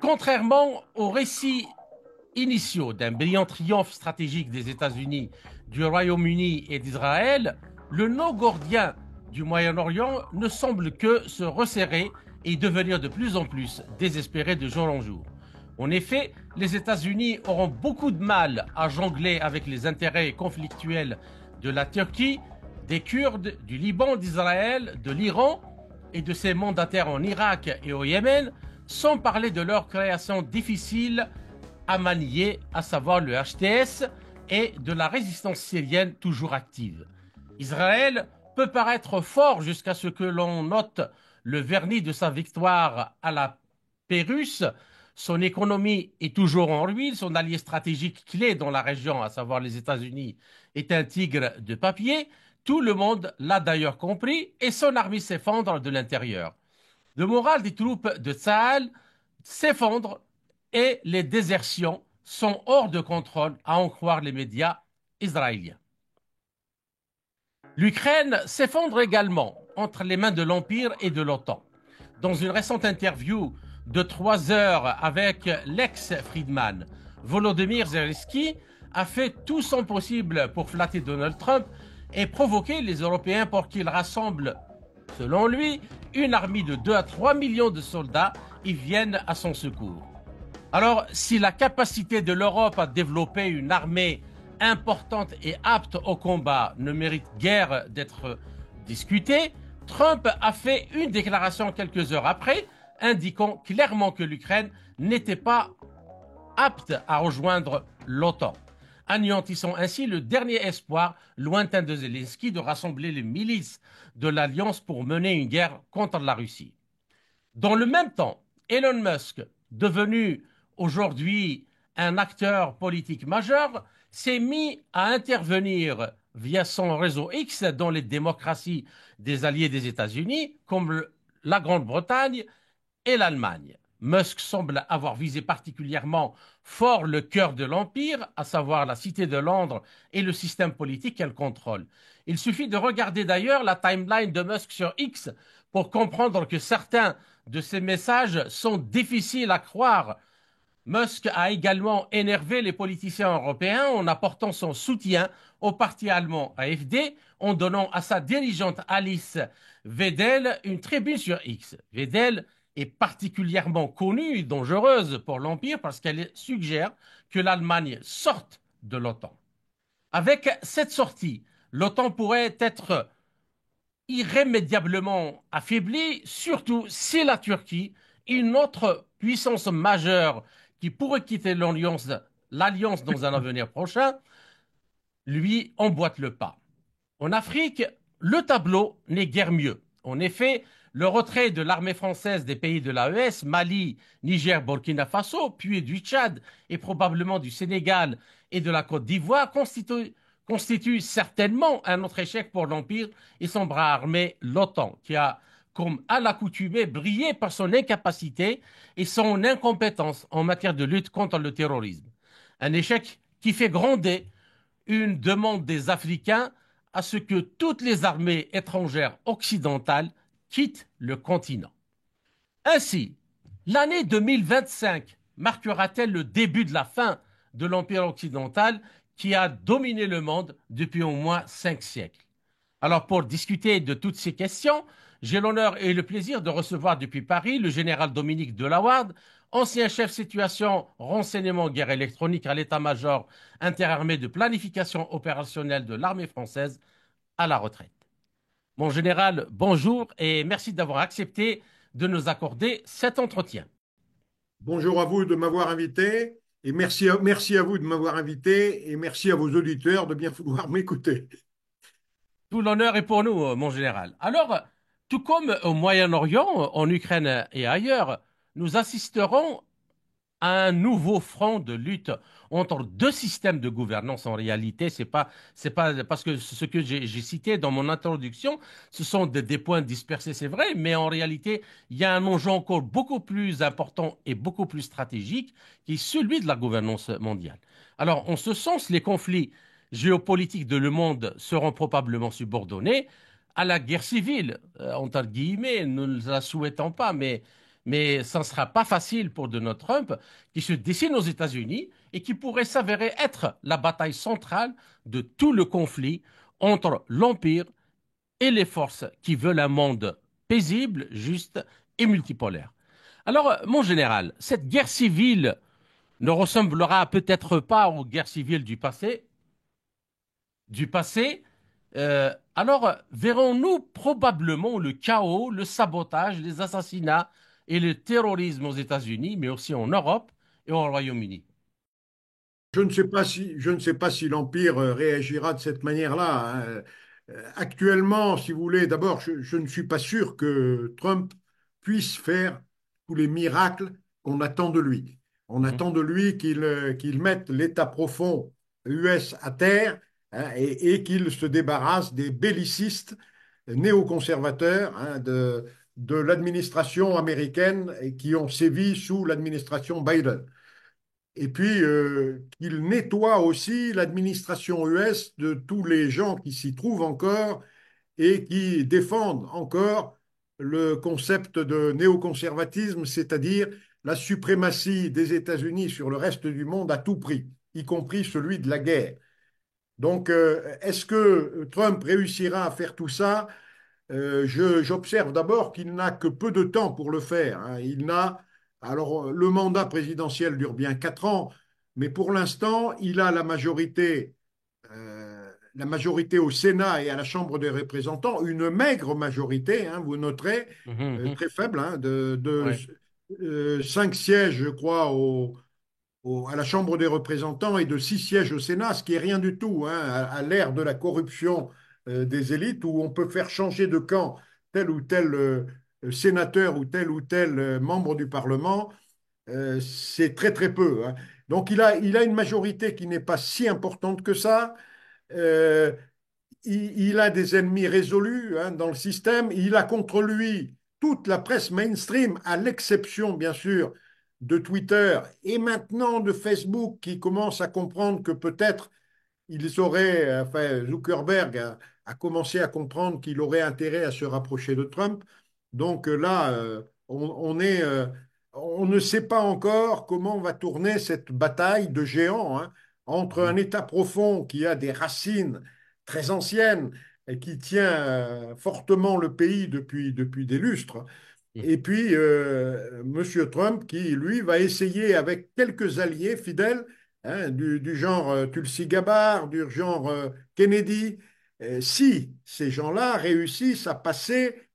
Contrairement aux récits initiaux d'un brillant triomphe stratégique des États-Unis, du Royaume-Uni et d'Israël, le nœud gordien du Moyen-Orient ne semble que se resserrer et devenir de plus en plus désespéré de jour en jour. En effet, les États-Unis auront beaucoup de mal à jongler avec les intérêts conflictuels de la Turquie, des Kurdes, du Liban, d'Israël, de l'Iran et de ses mandataires en Irak et au Yémen, sans parler de leur création difficile à manier, à savoir le HTS, et de la résistance syrienne toujours active. Israël peut paraître fort jusqu'à ce que l'on note le vernis de sa victoire à la Pérusse. Son économie est toujours en ruine, son allié stratégique clé dans la région, à savoir les États-Unis, est un tigre de papier. Tout le monde l'a d'ailleurs compris et son armée s'effondre de l'intérieur. Le moral des troupes de Tsahal s'effondre et les désertions sont hors de contrôle, à en croire les médias israéliens. L'Ukraine s'effondre également entre les mains de l'Empire et de l'OTAN. Dans une récente interview de 3 heures avec l'ex-Friedman, Volodymyr Zelensky a fait tout son possible pour flatter Donald Trump et provoquer les Européens pour qu'ils rassemblent, selon lui, une armée de 2 à 3 millions de soldats et viennent à son secours. Alors, si la capacité de l'Europe à développer une armée importante et apte au combat ne mérite guère d'être discutée, Trump a fait une déclaration quelques heures après, indiquant clairement que l'Ukraine n'était pas apte à rejoindre l'OTAN, anéantissant ainsi le dernier espoir lointain de Zelensky de rassembler les milices de l'Alliance pour mener une guerre contre la Russie. Dans le même temps, Elon Musk, devenu aujourd'hui un acteur politique majeur, s'est mis à intervenir via son réseau X dans les démocraties des alliés des États-Unis, comme la Grande-Bretagne et l'Allemagne. Musk semble avoir visé particulièrement fort le cœur de l'Empire, à savoir la Cité de Londres et le système politique qu'elle contrôle. Il suffit de regarder d'ailleurs la timeline de Musk sur X pour comprendre que certains de ces messages sont difficiles à croire. Musk a également énervé les politiciens européens en apportant son soutien au parti allemand AfD, en donnant à sa dirigeante Alice Weidel une tribune sur X. Weidel est particulièrement connue et dangereuse pour l'Empire parce qu'elle suggère que l'Allemagne sorte de l'OTAN. Avec cette sortie, l'OTAN pourrait être irrémédiablement affaiblie, surtout si la Turquie, une autre puissance majeure qui pourrait quitter l'Alliance dans un avenir prochain, lui emboîte le pas. En Afrique, le tableau n'est guère mieux. En effet, le retrait de l'armée française des pays de l'AES, Mali, Niger, Burkina Faso, puis du Tchad et probablement du Sénégal et de la Côte d'Ivoire constitue certainement un autre échec pour l'Empire et son bras armé, l'OTAN, qui a, comme à l'accoutumée, brillé par son incapacité et son incompétence en matière de lutte contre le terrorisme. Un échec qui fait gronder une demande des Africains à ce que toutes les armées étrangères occidentales quittent le continent. Ainsi, l'année 2025 marquera-t-elle le début de la fin de l'Empire occidental qui a dominé le monde depuis au moins 5 siècles? Alors, pour discuter de toutes ces questions, j'ai l'honneur et le plaisir de recevoir depuis Paris le général Dominique Delaware, ancien chef situation renseignement guerre électronique à l'état-major interarmée de planification opérationnelle de l'armée française à la retraite. Mon général, bonjour et merci d'avoir accepté de nous accorder cet entretien. Bonjour à vous de m'avoir invité et merci à vous de m'avoir invité et merci à vos auditeurs de bien vouloir m'écouter. Tout l'honneur est pour nous, mon général. Alors, tout comme au Moyen-Orient, en Ukraine et ailleurs, nous assisterons à un nouveau front de lutte entre deux systèmes de gouvernance. En réalité, c'est pas parce que ce que j'ai cité dans mon introduction, ce sont des points dispersés, c'est vrai, mais en réalité, il y a un enjeu encore beaucoup plus important et beaucoup plus stratégique qui est celui de la gouvernance mondiale. Alors, en ce sens, les conflits géopolitiques de le monde seront probablement subordonnés à la guerre civile, entre guillemets, nous ne la souhaitons pas, mais mais ça ne sera pas facile pour Donald Trump qui se dessine aux États-Unis et qui pourrait s'avérer être la bataille centrale de tout le conflit entre l'Empire et les forces qui veulent un monde paisible, juste et multipolaire. Alors, mon général, cette guerre civile ne ressemblera peut-être pas aux guerres civiles du passé. Alors, verrons-nous probablement le chaos, le sabotage, les assassinats et le terrorisme aux États-Unis, mais aussi en Europe et au Royaume-Uni. Je ne sais pas si l'Empire réagira de cette manière-là, hein. Actuellement, si vous voulez, d'abord, je ne suis pas sûr que Trump puisse faire tous les miracles qu'on attend de lui. On Mhm, attend de lui qu'il mette l'État profond US à terre, hein, et qu'il se débarrasse des bellicistes néoconservateurs, hein, de l'administration américaine et qui ont sévi sous l'administration Biden. Et puis, qu'il nettoie aussi l'administration US de tous les gens qui s'y trouvent encore et qui défendent encore le concept de néoconservatisme, c'est-à-dire la suprématie des États-Unis sur le reste du monde à tout prix, y compris celui de la guerre. Donc, est-ce que Trump réussira à faire tout ça? J'observe d'abord qu'il n'a que peu de temps pour le faire, hein. Alors, le mandat présidentiel dure bien 4 ans, mais pour l'instant, il a la majorité au Sénat et à la Chambre des représentants, une maigre majorité, hein, vous noterez, mhm, mhm. très faible, hein, de Ouais. 5 sièges, je crois, à la Chambre des représentants et de 6 sièges au Sénat, ce qui est rien du tout, hein, à l'ère de la corruption des élites, où on peut faire changer de camp tel ou tel sénateur ou tel membre du Parlement. C'est très très peu, hein. Donc il a une majorité qui n'est pas si importante que ça. Euh, il a des ennemis résolus, hein, dans le système. Il a contre lui toute la presse mainstream, à l'exception, bien sûr, de Twitter et maintenant de Facebook, qui commence à comprendre que peut-être ils auraient, enfin, Zuckerberg a commencé à comprendre qu'il aurait intérêt à se rapprocher de Trump. Donc là, on ne sait pas encore comment va tourner cette bataille de géants, hein, entre Mhm, un État profond qui a des racines très anciennes et qui tient fortement le pays depuis des lustres, mhm, et puis, Monsieur Trump, qui, lui, va essayer avec quelques alliés fidèles, hein, du genre Tulsi Gabbard, du genre Kennedy, si ces gens-là réussissent à passer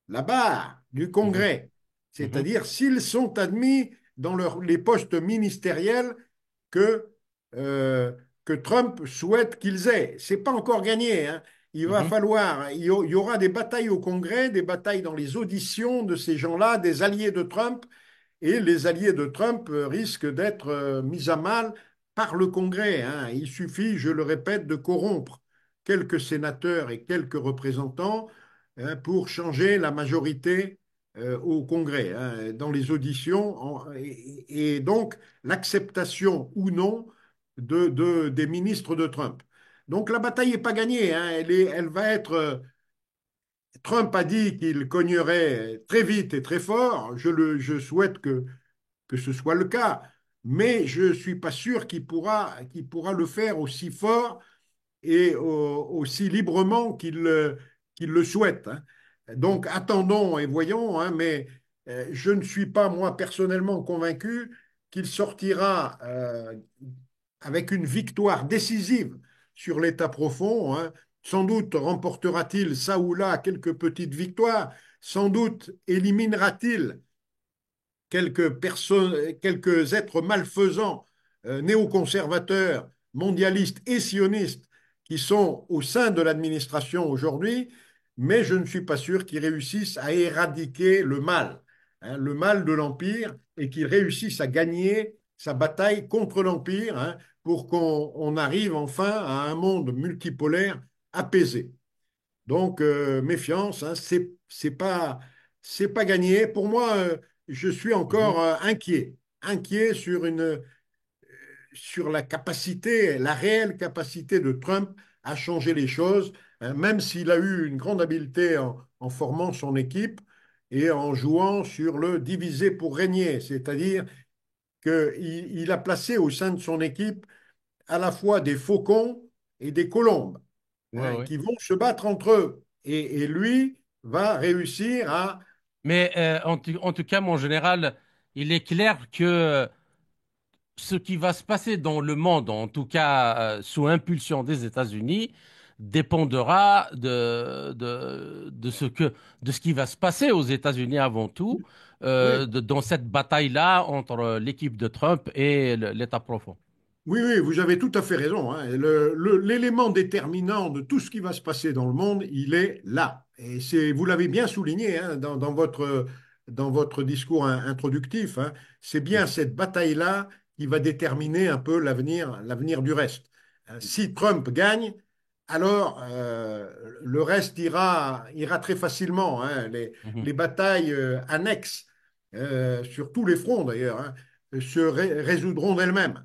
la barre du mhm, Congrès, mhm, c'est-à-dire s'ils sont admis dans les postes ministériels que, euh, que Trump souhaite qu'ils aient. C'est pas encore gagné, hein. mhm, Il y aura des batailles au Congrès, des batailles dans les auditions de ces gens-là, des alliés de Trump, et les alliés de Trump risquent d'être mis à mal par le Congrès, hein. Il suffit, je le répète, de corrompre quelques sénateurs et quelques représentants, hein, pour changer la majorité au Congrès, hein, dans les auditions, et donc l'acceptation ou non des ministres de Trump. Donc la bataille n'est pas gagnée, hein. Elle va être. Trump a dit qu'il cognerait très vite et très fort. Je souhaite que ce soit le cas, mais je ne suis pas sûr qu'il pourra le faire aussi fort et aussi librement qu'il le souhaite, hein. mhm. Donc attendons et voyons, hein, mais je ne suis pas, moi, personnellement convaincu qu'il sortira avec une victoire décisive sur l'État profond, hein. Sans doute remportera-t-il ça ou là quelques petites victoires, sans doute éliminera-t-il quelques personnes, quelques êtres malfaisants, néoconservateurs, mondialistes et sionistes qui sont au sein de l'administration aujourd'hui, mais je ne suis pas sûr qu'ils réussissent à éradiquer le mal, hein, le mal de l'Empire, et qu'ils réussissent à gagner sa bataille contre l'Empire, hein, pour qu'on arrive enfin à un monde multipolaire apaisé. Donc, méfiance, hein, c'est pas gagné. Pour moi, je suis Mhm. encore inquiet sur la capacité, la réelle capacité de Trump à changer les choses, hein, même s'il a eu une grande habileté en formant son équipe. et en jouant sur le diviser pour régner, c'est-à-dire qu'il a placé au sein de son équipe à la fois des faucons et des colombes, Ouais, hein, ouais. qui vont se battre entre eux. Et lui va réussir à... Mais en tout cas, mon général, il est clair que ce qui va se passer dans le monde, en tout cas sous impulsion des États-Unis, dépendra de ce qui va se passer aux États-Unis avant tout, Oui, dans cette bataille-là entre l'équipe de Trump et l'État profond. oui, oui, vous avez tout à fait raison, hein. L'élément déterminant de tout ce qui va se passer dans le monde, il est là. Et c'est, vous l'avez bien souligné, hein, dans votre discours introductif, hein. C'est bien cette bataille-là qui va déterminer un peu l'avenir du reste. Si Trump gagne, alors le reste ira très facilement, hein. Mhm. Les batailles annexes, sur tous les fronts d'ailleurs, hein, résoudront d'elles-mêmes.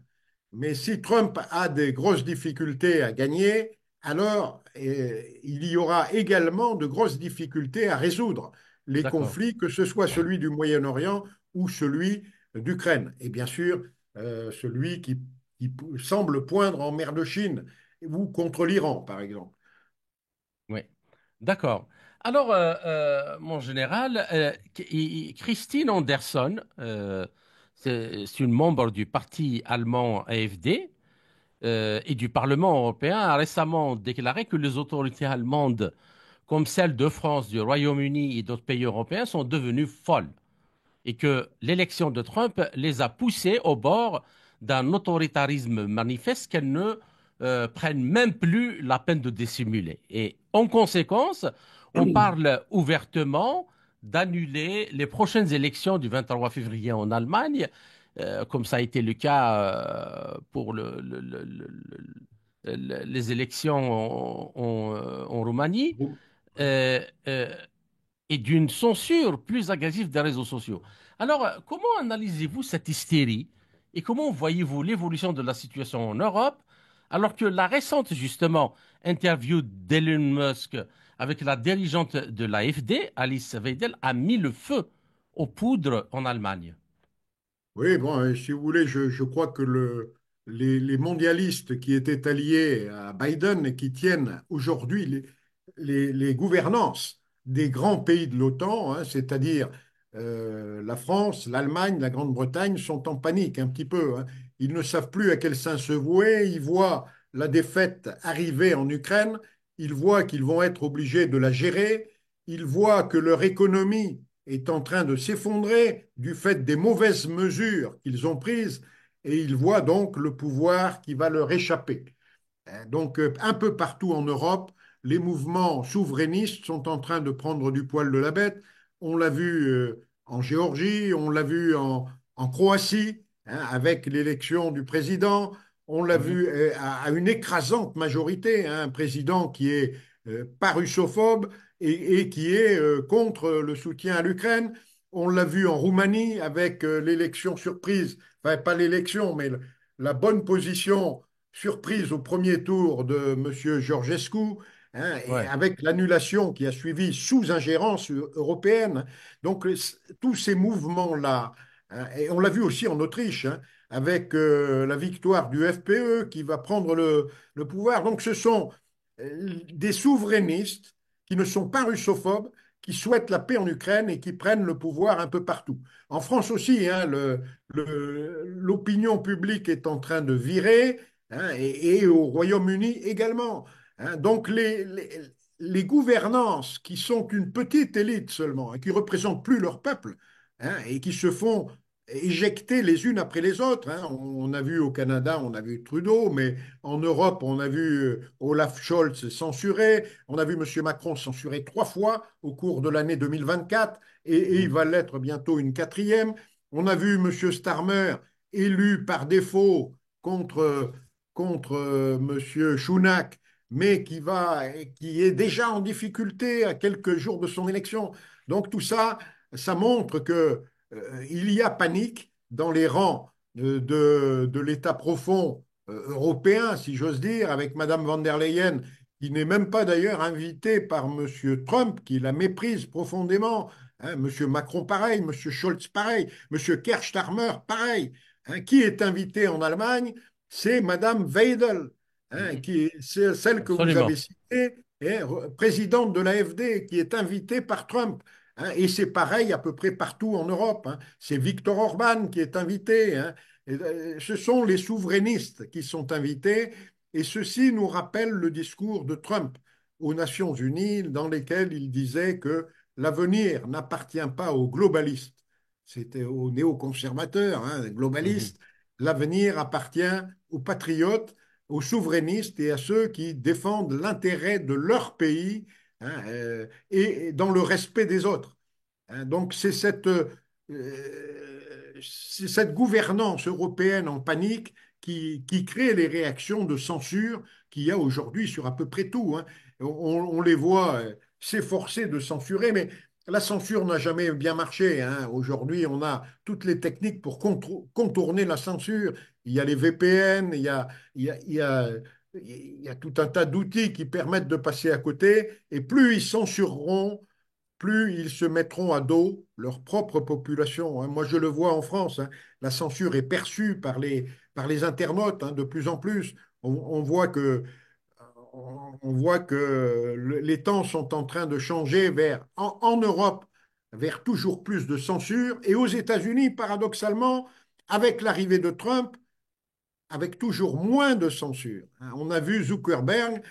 Mais si Trump a des grosses difficultés à gagner, alors il y aura également de grosses difficultés à résoudre les D'accord. conflits, que ce soit celui du Moyen-Orient ou celui d'Ukraine. Et bien sûr, celui qui semble poindre en mer de Chine ou contre l'Iran, par exemple. Oui. D'accord. Alors, mon général, Christine Anderson, c'est une membre du parti allemand AfD, et du Parlement européen a récemment déclaré que les autorités allemandes, comme celles de France, du Royaume-Uni et d'autres pays européens, sont devenues folles et que l'élection de Trump les a poussées au bord d'un autoritarisme manifeste qu'elles ne prennent même plus la peine de dissimuler. Et en conséquence, on parle ouvertement d'annuler les prochaines élections du 23 février en Allemagne, comme ça a été le cas pour les élections en Roumanie. Euh, euh, et d'une censure plus agressive des réseaux sociaux. Alors, comment analysez-vous cette hystérie et comment voyez-vous l'évolution de la situation en Europe alors que la récente, justement, interview d'Elon Musk avec la dirigeante de l'AfD, Alice Weidel, a mis le feu aux poudres en Allemagne? Oui, bon, si vous voulez, je crois que les mondialistes qui étaient alliés à Biden et qui tiennent aujourd'hui les gouvernances des grands pays de l'OTAN, hein, c'est-à-dire la France, l'Allemagne, la Grande-Bretagne, sont en panique un petit peu, hein. Ils ne savent plus à quel sein se vouer, ils voient la défaite arriver en Ukraine, ils voient qu'ils vont être obligés de la gérer, ils voient que leur économie est en train de s'effondrer du fait des mauvaises mesures qu'ils ont prises et ils voient donc le pouvoir qui va leur échapper. Donc, un peu partout en Europe, les mouvements souverainistes sont en train de prendre du poil de la bête. On l'a vu en Géorgie, on l'a vu en Croatie, hein, avec l'élection du président. On l'a Mhm. vu à une écrasante majorité, hein, un président qui est pas russophobe et qui est contre le soutien à l'Ukraine. On l'a vu en Roumanie avec l'élection surprise, enfin pas l'élection, mais la bonne position surprise au premier tour de M. Georgescu, hein, et Ouais. avec l'annulation qui a suivi sous ingérence européenne. Donc, tous ces mouvements-là, hein, et on l'a vu aussi en Autriche, hein, avec la victoire du FPE qui va prendre le pouvoir. Donc, ce sont des souverainistes qui ne sont pas russophobes, qui souhaitent la paix en Ukraine et qui prennent le pouvoir un peu partout. En France aussi, hein, l'opinion publique est en train de virer, hein, et au Royaume-Uni également, hein. Donc les gouvernances qui sont une petite élite seulement, hein, qui ne représentent plus leur peuple, hein, et qui se font éjecter les unes après les autres, hein. On a vu au Canada, on a vu Trudeau, mais en Europe, on a vu Olaf Scholz censuré, on a vu M. Macron censuré 3 fois au cours de l'année 2024, et il Mhm. va l'être bientôt une quatrième. On a vu M. Starmer élu par défaut contre M. Chounak, mais qui est déjà en difficulté à quelques jours de son élection. Donc tout ça, ça montre que il y a panique dans les rangs de l'État profond européen, si j'ose dire, avec Madame von der Leyen, qui n'est même pas d'ailleurs invitée par Monsieur Trump, qui la méprise profondément. Hein. Monsieur Macron, pareil. Monsieur Scholz, pareil. Monsieur Kerstarmer, pareil. Hein. Qui est invité en Allemagne? C'est Madame Weidel, hein, Mhm. qui c'est celle que vous avez Absolument. citée, présidente de l'AfD, qui est invitée par Trump. Hein. Et c'est pareil à peu près partout en Europe. Hein. C'est Viktor Orban qui est invité. Hein. Ce sont les souverainistes qui sont invités. Et ceci nous rappelle le discours de Trump aux Nations Unies, dans lesquels il disait que l'avenir n'appartient pas aux globalistes, c'était aux néoconservateurs, hein, Mhm. globalistes. L'avenir appartient aux patriotes, aux souverainistes et à ceux qui défendent l'intérêt de leur pays, hein, et dans le respect des autres. Hein. Donc c'est cette gouvernance européenne en panique qui crée les réactions de censure qu'il y a aujourd'hui sur à peu près tout. Hein. On les voit s'efforcer de censurer, mais la censure n'a jamais bien marché. Hein. Aujourd'hui, on a toutes les techniques pour contourner la censure. Il y a les VPN, il y a, il y a, il y a tout un tas d'outils qui permettent de passer à côté, et plus ils censureront, plus ils se mettront à dos leur propre population. Hein. Moi, je le vois en France, hein, la censure est perçue par les internautes, hein, de plus en plus. On voit on voit que les temps sont en train de changer en Europe, vers toujours plus de censure, et aux États-Unis, paradoxalement, avec l'arrivée de Trump, avec toujours moins de censure. Hein. On a vu Zuckerberg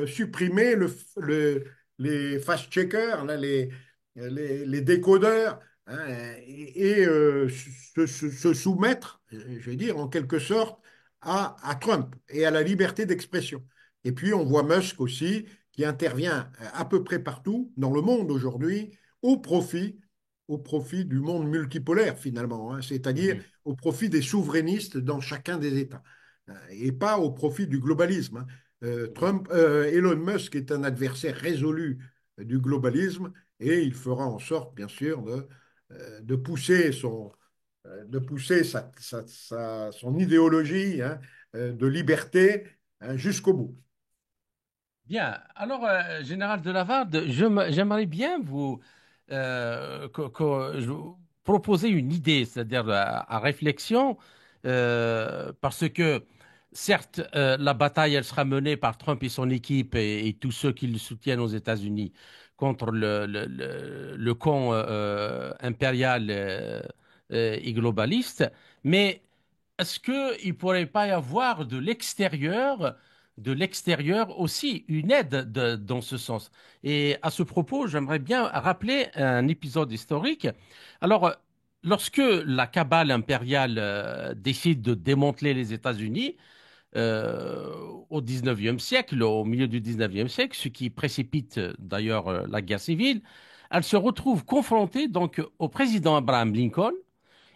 supprimer les fact-checkers, là, les décodeurs, hein, se soumettre, je vais dire, en quelque sorte, à Trump et à la liberté d'expression. Et puis, on voit Musk aussi, qui intervient à peu près partout dans le monde aujourd'hui, au profit, au profit du monde multipolaire, finalement, hein, c'est-à-dire Mhm. au profit des souverainistes dans chacun des États et pas au profit du globalisme. Hein. Mhm. Elon Musk est un adversaire résolu du globalisme et il fera en sorte, bien sûr, de pousser de pousser son idéologie, hein, de liberté, hein, jusqu'au bout. Bien. Alors, Général de Lavarde, j'aimerais bien vous proposer une idée, c'est-à-dire à réflexion, parce que certes, la bataille, elle sera menée par Trump et son équipe et tous ceux qui le soutiennent aux États-Unis contre le camp impérial et globaliste, mais est-ce qu'il ne pourrait pas y avoir de l'extérieur aussi une aide dans ce sens? Et à ce propos, j'aimerais bien rappeler un épisode historique. Alors, lorsque la cabale impériale décide de démanteler les États-Unis au 19e siècle, au milieu du 19e siècle, ce qui précipite d'ailleurs la guerre civile, elle se retrouve confrontée donc au président Abraham Lincoln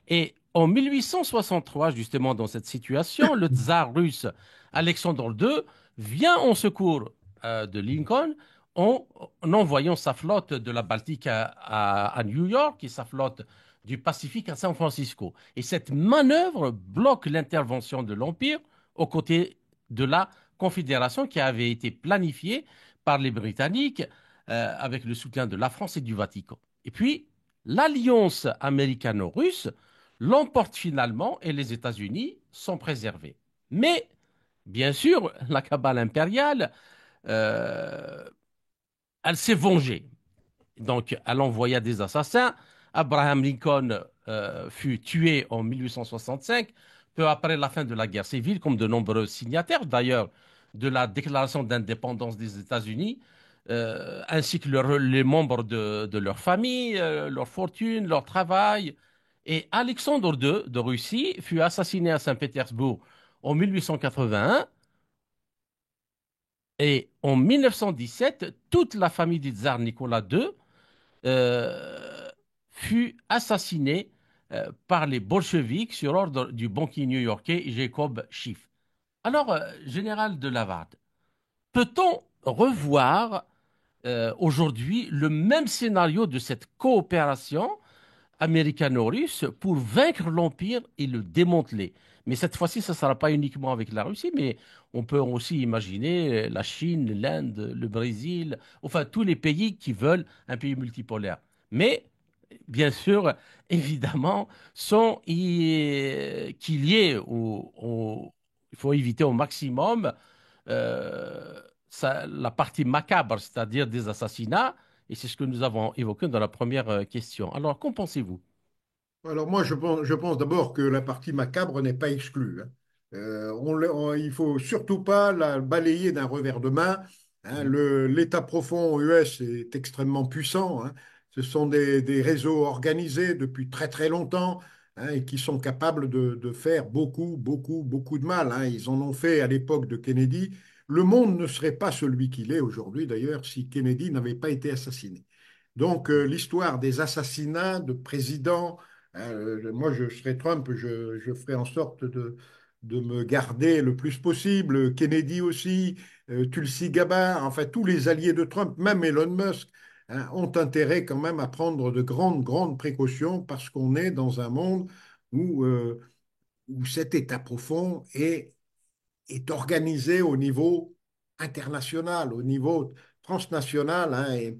et en 1863, justement, dans cette situation, le tsar russe Alexandre II vient en secours de Lincoln en envoyant sa flotte de la Baltique à New York et sa flotte du Pacifique à San Francisco. Et cette manœuvre bloque l'intervention de l'Empire aux côtés de la Confédération qui avait été planifiée par les Britanniques avec le soutien de la France et du Vatican. Et puis, l'alliance américano-russe l'emporte finalement et les États-Unis sont préservés. Mais, bien sûr, la cabale impériale, euh, elle s'est vengée. Donc, elle envoya des assassins. Abraham Lincoln fut tué en 1865, peu après la fin de la guerre civile, comme de nombreux signataires d'ailleurs de la déclaration d'indépendance des États-Unis, ainsi que les membres de leur famille, leur fortune, leur travail. Et Alexandre II de Russie fut assassiné à Saint-Pétersbourg en 1881. Et en 1917, toute la famille du tsar Nicolas II euh, fut assassiné par les bolcheviks sur ordre du banquier new-yorkais Jacob Schiff. Alors, général de Lavarde, peut-on revoir aujourd'hui le même scénario de cette coopération américano-russe pour vaincre l'Empire et le démanteler? Mais cette fois-ci, ça ne sera pas uniquement avec la Russie, mais on peut aussi imaginer la Chine, l'Inde, le Brésil, enfin tous les pays qui veulent un pays multipolaire. Mais bien sûr, évidemment, sont qu'il y ait il faut éviter au maximum euh, la partie macabre, c'est-à-dire des assassinats, et c'est ce que nous avons évoqué dans la première question. Alors, qu'en pensez-vous? Alors moi, je pense d'abord que la partie macabre n'est pas exclue, hein. Il faut surtout pas la balayer d'un revers de main, hein. Mhm, L'État profond aux US est extrêmement puissant, hein. Ce sont des réseaux organisés depuis très très longtemps, hein, et qui sont capables de faire beaucoup, beaucoup, beaucoup de mal, hein. Ils en ont fait à l'époque de Kennedy. Le monde ne serait pas celui qu'il est aujourd'hui, d'ailleurs, si Kennedy n'avait pas été assassiné. Donc, l'histoire des assassinats de présidents. Moi, je serais Trump, je ferais en sorte de me garder le plus possible. Kennedy aussi, Tulsi Gabbard, enfin tous les alliés de Trump, même Elon Musk, hein, ont intérêt quand même à prendre de grandes, grandes précautions parce qu'on est dans un monde où cet état profond est organisé au niveau international, au niveau transnational, hein, et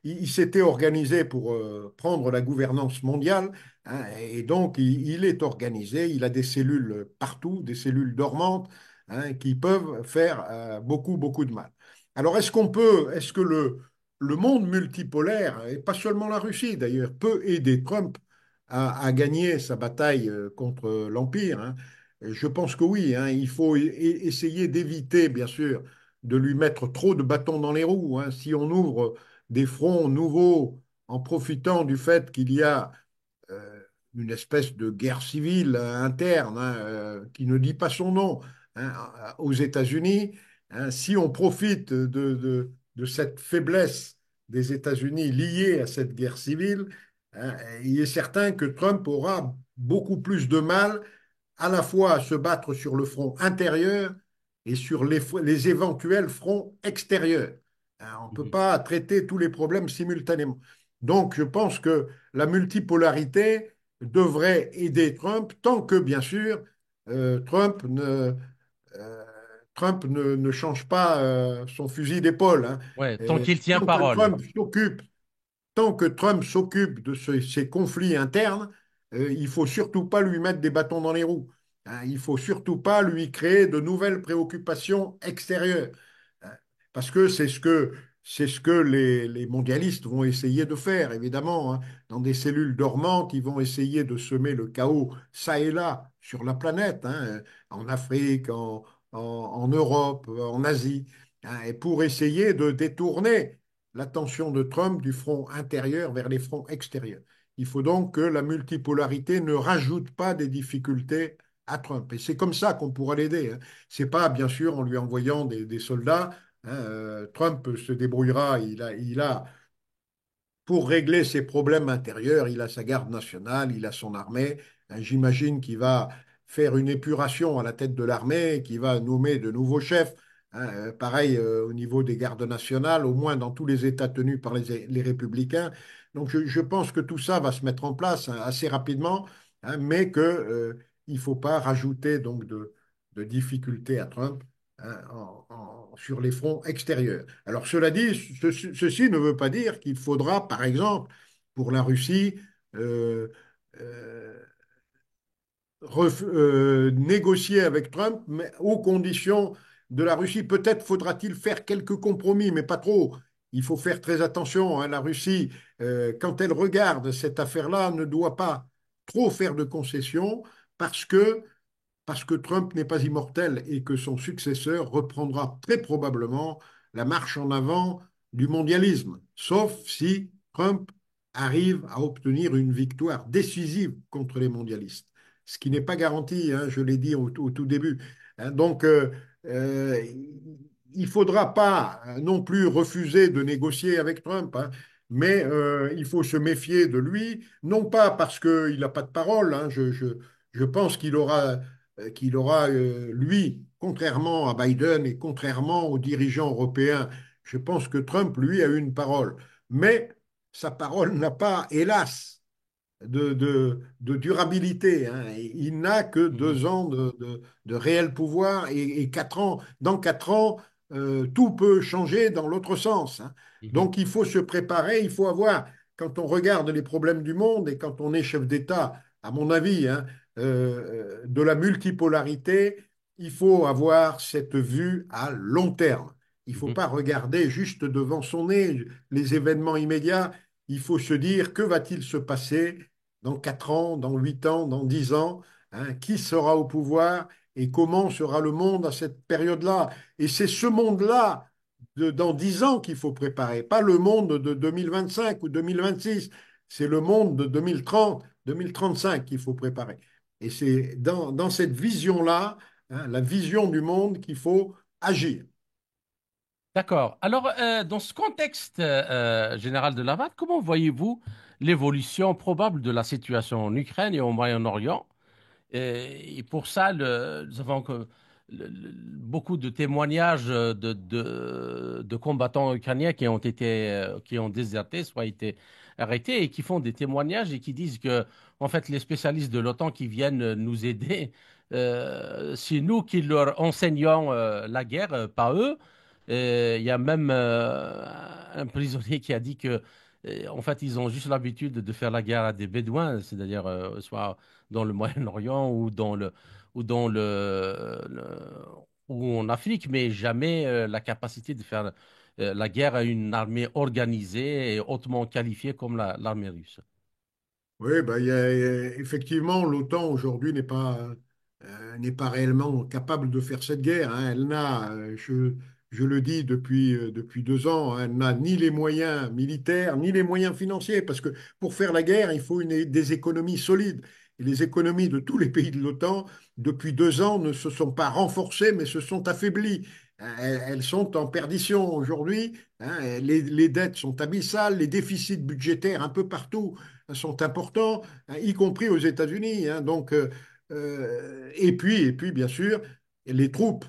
il s'était organisé pour prendre la gouvernance mondiale, hein, et donc il est organisé, il a des cellules partout, des cellules dormantes, hein, qui peuvent faire beaucoup, beaucoup de mal. Alors est-ce que le monde multipolaire, et pas seulement la Russie d'ailleurs, peut aider Trump à gagner sa bataille contre l'Empire, hein? Je pense que oui, hein. Il faut essayer d'éviter, bien sûr, de lui mettre trop de bâtons dans les roues, hein. Si on ouvre des fronts nouveaux en profitant du fait qu'il y a euh, une espèce de guerre civile interne, hein, qui ne dit pas son nom, hein, aux États-Unis, hein, si on profite de cette faiblesse des États-Unis liée à cette guerre civile, hein, il est certain que Trump aura beaucoup plus de mal à la fois à se battre sur le front intérieur et sur les éventuels fronts extérieurs. Hein, on ne peut mhm. pas traiter tous les problèmes simultanément. Donc, je pense que la multipolarité devrait aider Trump tant que, bien sûr, euh, Trump ne, euh, Trump ne change pas son fusil d'épaule, hein. Ouais, tant Et qu'il tient tant que parole. tant que Trump s'occupe de ces conflits internes, il faut surtout pas lui mettre des bâtons dans les roues, hein. Il faut surtout pas lui créer de nouvelles préoccupations extérieures, hein. Parce que c'est ce que les mondialistes vont essayer de faire, évidemment, hein. Dans des cellules dormantes, ils vont essayer de semer le chaos ça et là sur la planète, hein, en Afrique, en Europe, en Asie, hein, et pour essayer de détourner l'attention de Trump du front intérieur vers les fronts extérieurs. Il faut donc que la multipolarité ne rajoute pas des difficultés à Trump. Et c'est comme ça qu'on pourra l'aider, hein. C'est pas, bien sûr, en lui envoyant des soldats, hein. Trump se débrouillera. Il a pour régler ses problèmes intérieurs, il a sa garde nationale, il a son armée. J'imagine qu'il va faire une épuration à la tête de l'armée, qu'il va nommer de nouveaux chefs, hein. Pareil au niveau des gardes nationales, au moins dans tous les États tenus par les républicains. Donc je pense que tout ça va se mettre en place, hein, assez rapidement, hein, mais il ne faut pas rajouter donc de difficultés à Trump, hein, sur les fronts extérieurs. Alors cela dit, ceci ne veut pas dire qu'il faudra, par exemple, pour la Russie, euh, euh, négocier avec Trump, mais aux conditions de la Russie. Peut-être faudra-t-il faire quelques compromis, mais pas trop. Il faut faire très attention, hein. La Russie, quand elle regarde cette affaire-là, ne doit pas trop faire de concessions parce que Trump n'est pas immortel et que son successeur reprendra très probablement la marche en avant du mondialisme, sauf si Trump arrive à obtenir une victoire décisive contre les mondialistes, ce qui n'est pas garanti, hein, je l'ai dit au tout début, hein. Donc, euh, il ne faudra pas non plus refuser de négocier avec Trump, hein, mais il faut se méfier de lui, non pas parce qu'il n'a pas de parole, hein. Je pense qu'il aura, lui, contrairement à Biden et contrairement aux dirigeants européens, je pense que Trump, lui, a une parole. Mais sa parole n'a pas, hélas, de durabilité, hein. Il n'a que Mhm, 2 ans de réel pouvoir et 4 ans. Dans 4 ans, tout peut changer dans l'autre sens, hein. mhm. Donc il faut se préparer, il faut avoir quand on regarde les problèmes du monde et quand on est chef d'État, à mon avis, hein, de la multipolarité, il faut avoir cette vue à long terme. Il ne faut Mhm. pas regarder juste devant son nez les événements immédiats. Il faut se dire que va-t-il se passer dans 4 ans, dans 8 ans, dans 10 ans, hein, qui sera au pouvoir et comment sera le monde à cette période-là. Et c'est ce monde-là dans 10 ans qu'il faut préparer, pas le monde de 2025 ou 2026. C'est le monde de 2030, 2035 qu'il faut préparer. Et c'est dans cette vision-là, hein, la vision du monde qu'il faut agir. D'accord. Alors, dans ce contexte général de la VAD, comment voyez-vous l'évolution probable de la situation en Ukraine et au Moyen-Orient? Et pour ça, nous avons beaucoup de témoignages de combattants ukrainiens qui ont qui ont déserté, soit été arrêtés, et qui font des témoignages et qui disent que, en fait, les spécialistes de l'OTAN qui viennent nous aider, c'est nous qui leur enseignons la guerre, pas eux. Il y a même un prisonnier qui a dit que, en fait, ils ont juste l'habitude de faire la guerre à des Bédouins, c'est-à-dire soit dans le Moyen-Orient ou dans ou en Afrique, mais jamais la capacité de faire la guerre à une armée organisée et hautement qualifiée comme l'armée russe. Oui, ben, effectivement, l'OTAN aujourd'hui n'est pas réellement capable de faire cette guerre, hein. Elle n'a, je le dis depuis 2 ans, hein, elle n'a ni les moyens militaires, ni les moyens financiers, parce que pour faire la guerre, il faut des économies solides. Et les économies de tous les pays de l'OTAN, depuis 2 ans, ne se sont pas renforcées, mais se sont affaiblies. Elles sont en perdition aujourd'hui, hein. Les dettes sont abyssales, les déficits budgétaires un peu partout sont importants, hein, y compris aux États-Unis, hein. Donc, et puis, bien sûr, les troupes.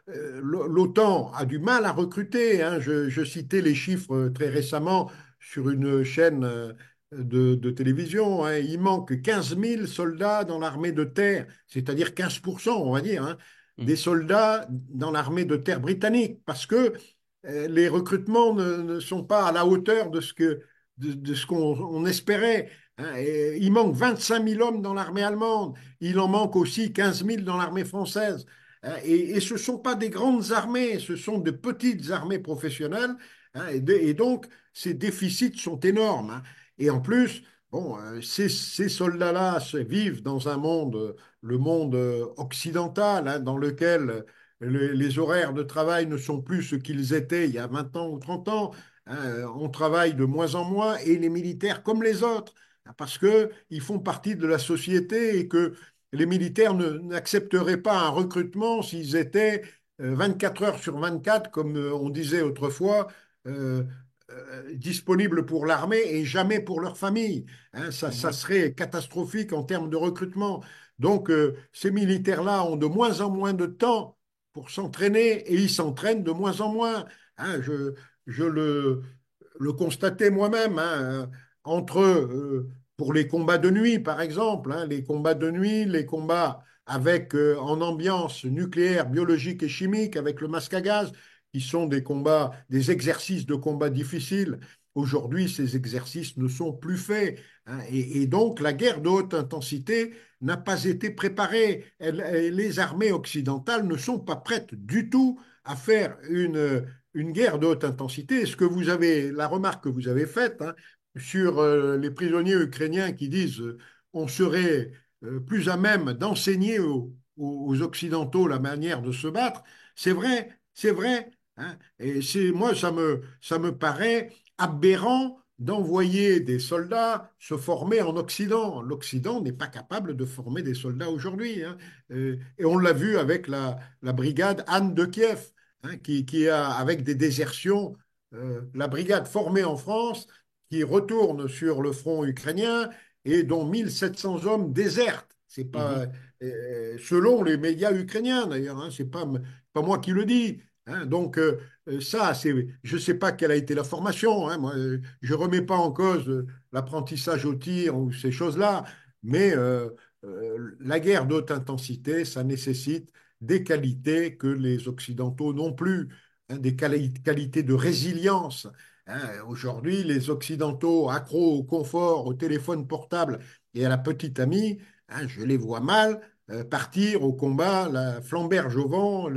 L'OTAN a du mal à recruter, hein. Je citais les chiffres très récemment sur une chaîne de télévision, hein. Il manque 15 000 soldats dans l'armée de terre, c'est-à-dire 15%, on va dire, hein, des Mhm. soldats dans l'armée de terre britannique, parce que les recrutements ne sont pas à la hauteur de ce qu'on on espérait, hein. Et il manque 25 000 hommes dans l'armée allemande. Il en manque aussi 15 000 dans l'armée française, hein. Et ce ne sont pas des grandes armées, ce sont de petites armées professionnelles, hein. Et donc, ces déficits sont énormes, hein. Et en plus, bon, ces soldats-là vivent dans un monde, le monde occidental, hein, dans lequel les horaires de travail ne sont plus ce qu'ils étaient il y a 20 ans ou 30 ans, hein. On travaille de moins en moins et les militaires comme les autres, hein, parce qu'ils font partie de la société et que les militaires n'accepteraient pas un recrutement s'ils étaient 24 heures sur 24, comme on disait autrefois, euh, disponibles pour l'armée et jamais pour leur famille, hein. Ça Mhm. serait catastrophique en termes de recrutement. Donc, ces militaires-là ont de moins en moins de temps pour s'entraîner et ils s'entraînent de moins en moins, hein. Je le constatais moi-même, hein, entre pour les combats de nuit, par exemple, hein, les combats de nuit, les combats avec en ambiance nucléaire, biologique et chimique, avec le masque à gaz, qui sont des combats, des exercices de combat difficiles. Aujourd'hui, ces exercices ne sont plus faits, hein. Et donc, la guerre de haute intensité n'a pas été préparée. Les armées occidentales ne sont pas prêtes du tout à faire une guerre de haute intensité. Ce que vous avez, la remarque que vous avez faite, hein, sur les prisonniers ukrainiens qui disent on serait plus à même d'enseigner aux Occidentaux la manière de se battre, c'est vrai, hein. Et moi, ça me paraît aberrant d'envoyer des soldats se former en Occident. L'Occident n'est pas capable de former des soldats aujourd'hui, hein. Et on l'a vu avec la brigade Anne de Kiev, hein, qui a, avec des désertions, la brigade formée en France, qui retourne sur le front ukrainien et dont 1700 hommes désertent. C'est Mhm. pas, selon les médias ukrainiens d'ailleurs, hein, c'est pas moi qui le dis, hein. Donc, ça, je ne sais pas quelle a été la formation, hein. Moi, je ne remets pas en cause l'apprentissage au tir ou ces choses-là, mais la guerre d'haute intensité, ça nécessite des qualités que les Occidentaux n'ont plus, hein, des qualités de résilience, Aujourd'hui, les Occidentaux accros au confort, au téléphone portable et à la petite amie, je les vois mal partir au combat, la flamberge au vent,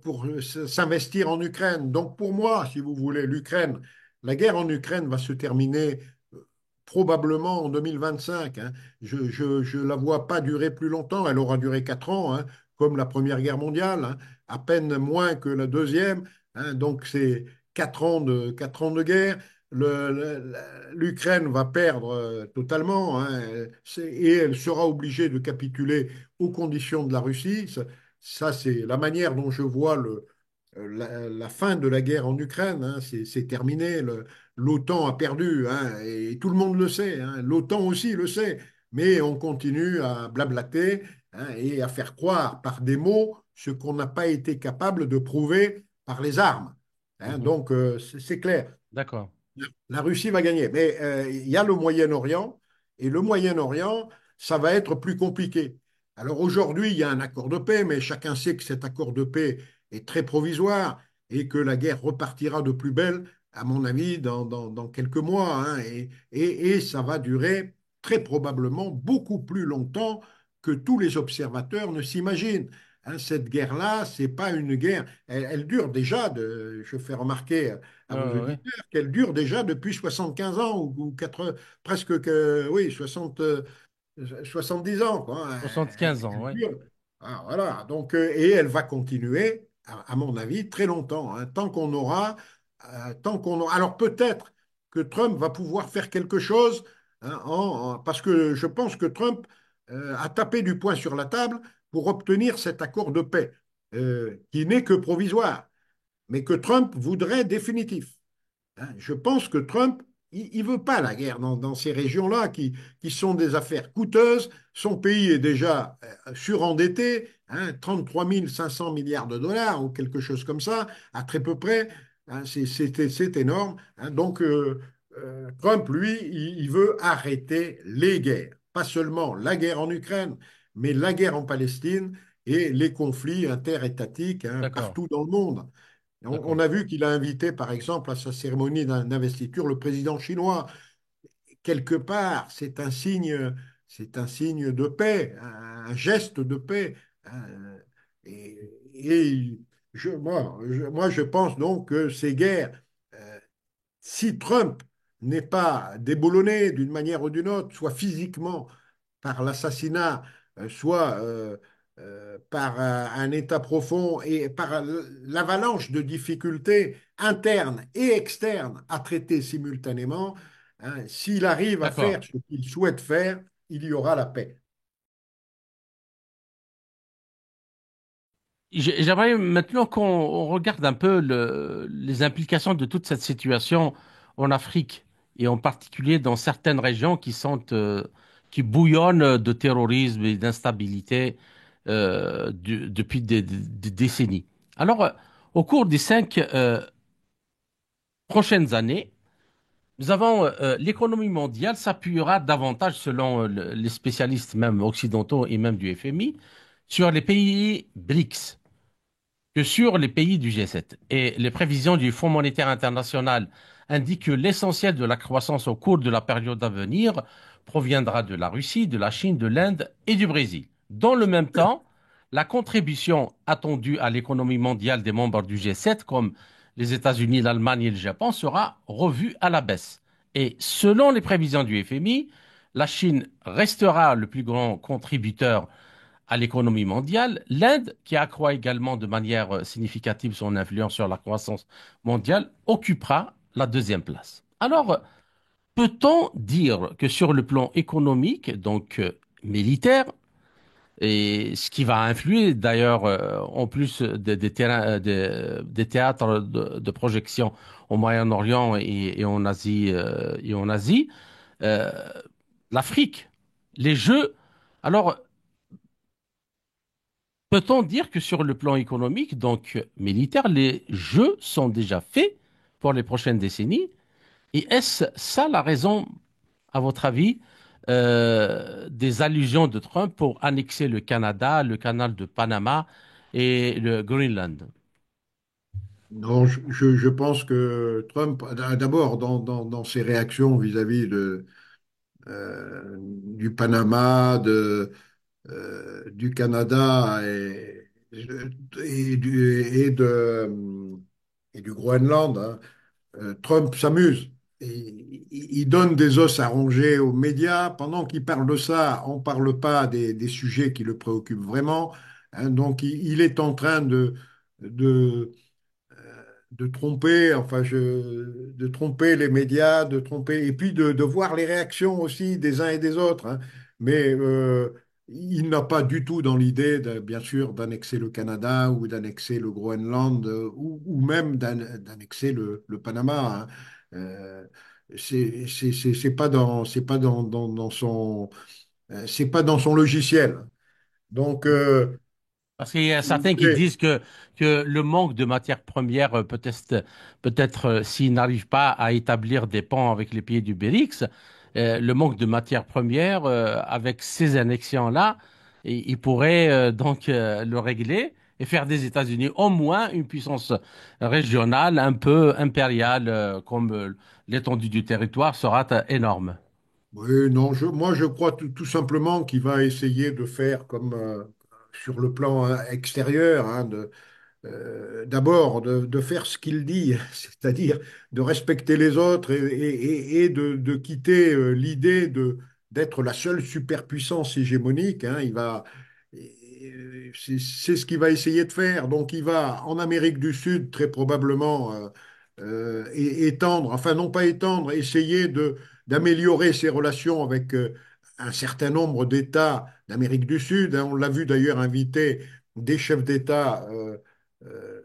pour s'investir en Ukraine. Donc pour moi, si vous voulez, la guerre en Ukraine va se terminer probablement en 2025. Je la vois pas durer plus longtemps. Elle aura duré 4 ans, comme la Première Guerre mondiale, à peine moins que la Deuxième. Donc c'est 4 ans de guerre. L'Ukraine va perdre totalement, et elle sera obligée de capituler aux conditions de la Russie. Ça, c'est la manière dont je vois la fin de la guerre en Ukraine. C'est terminé. L'OTAN a perdu, et tout le monde le sait. L'OTAN aussi le sait. Mais on continue à blablater, et à faire croire par des mots ce qu'on n'a pas été capable de prouver par les armes. Mhm. Donc, c'est clair. D'accord. La Russie va gagner. Mais il y a le Moyen-Orient, et le Moyen-Orient, ça va être plus compliqué. Alors aujourd'hui, il y a un accord de paix, mais chacun sait que cet accord de paix est très provisoire et que la guerre repartira de plus belle, à mon avis, dans quelques mois. Et ça va durer très probablement beaucoup plus longtemps que tous les observateurs ne s'imaginent. Cette guerre-là, c'est pas une guerre. Elle dure déjà, je fais remarquer à vos Ouais. auditeurs, qu'elle dure déjà depuis 75 ans ou presque oui, 70 ans, quoi. Elle, 75 ans, elle oui. dure. Voilà. Donc, et elle va continuer, à mon avis, très longtemps, tant qu'on aura. Alors peut-être que Trump va pouvoir faire quelque chose, parce que je pense que Trump a tapé du poing sur la table pour obtenir cet accord de paix, qui n'est que provisoire, mais que Trump voudrait définitif. Je pense que Trump, il veut pas la guerre dans ces régions-là qui sont des affaires coûteuses. Son pays est déjà surendetté, 33 500 milliards de dollars ou quelque chose comme ça, à très peu près. C'est énorme. Donc, Trump, lui, il veut arrêter les guerres. Pas seulement la guerre en Ukraine, mais la guerre en Palestine et les conflits interétatiques, D'accord. partout dans le monde. On D'accord. a vu qu'il a invité, par exemple, à sa cérémonie d'investiture, le président chinois. Quelque part, c'est un signe de paix, un geste de paix. Et, et moi, je pense donc que ces guerres, si Trump n'est pas déboulonné d'une manière ou d'une autre, soit physiquement par l'assassinat, soit par un état profond et par l'avalanche de difficultés internes et externes à traiter simultanément, s'il arrive à D'accord. faire ce qu'il souhaite faire, il y aura la paix. J'aimerais maintenant qu'on regarde un peu les implications de toute cette situation en Afrique et en particulier dans certaines régions qui bouillonnent de terrorisme et d'instabilité depuis des décennies. Alors, au cours des 5 prochaines années, nous avons l'économie mondiale s'appuiera davantage, selon les spécialistes même occidentaux et même du FMI, sur les pays BRICS que sur les pays du G7. Et les prévisions du Fonds monétaire international indiquent que l'essentiel de la croissance au cours de la période à venir proviendra de la Russie, de la Chine, de l'Inde et du Brésil. Dans le même temps, la contribution attendue à l'économie mondiale des membres du G7, comme les États-Unis, l'Allemagne et le Japon, sera revue à la baisse. Et selon les prévisions du FMI, la Chine restera le plus grand contributeur à l'économie mondiale. L'Inde, qui accroît également de manière significative son influence sur la croissance mondiale, occupera la deuxième place. Alors, peut-on dire que sur le plan économique, donc militaire, et ce qui va influer d'ailleurs en plus des théâtres de projection au Moyen-Orient et en Asie, euh, l'Afrique, les Jeux. Alors, peut-on dire que sur le plan économique, donc militaire, les jeux sont déjà faits pour les prochaines décennies? Et est-ce ça la raison, à votre avis, des allusions de Trump pour annexer le Canada, le canal de Panama et le Greenland? Non, je pense que Trump, d'abord, dans ses réactions vis-à-vis du Panama, du Canada et du Groenland, hein, Trump s'amuse. Il donne des os à ronger aux médias. Pendant qu'il parle de ça, on ne parle pas des sujets qui le préoccupent vraiment, hein. Donc, il est en train de de tromper, de tromper les médias, de tromper, et puis de voir les réactions aussi des uns et des autres, hein. Mais il n'a pas du tout dans l'idée, bien sûr, d'annexer le Canada ou d'annexer le Groenland ou même d'annexer le Panama, hein. Euh, c'est pas c'est pas dans son logiciel. Donc, Parce qu'il y a certains qui disent que le manque de matières premières, peut-être s'ils n'arrivent pas à établir des ponts avec les pays du BRICS, le manque de matières premières, avec ces annexions-là, ils pourraient le régler et faire des États-Unis au moins une puissance régionale un peu impériale, comme l'étendue du territoire sera énorme. oui, non, moi je crois tout simplement qu'il va essayer de faire comme sur le plan extérieur, hein, d'abord de faire ce qu'il dit, c'est-à-dire de respecter les autres et de quitter l'idée d'être la seule superpuissance hégémonique, hein. C'est ce qu'il va essayer de faire. Donc il va en Amérique du Sud très probablement étendre, enfin non pas étendre, essayer d'améliorer ses relations avec un certain nombre d'États d'Amérique du Sud, hein. On l'a vu d'ailleurs inviter des chefs d'État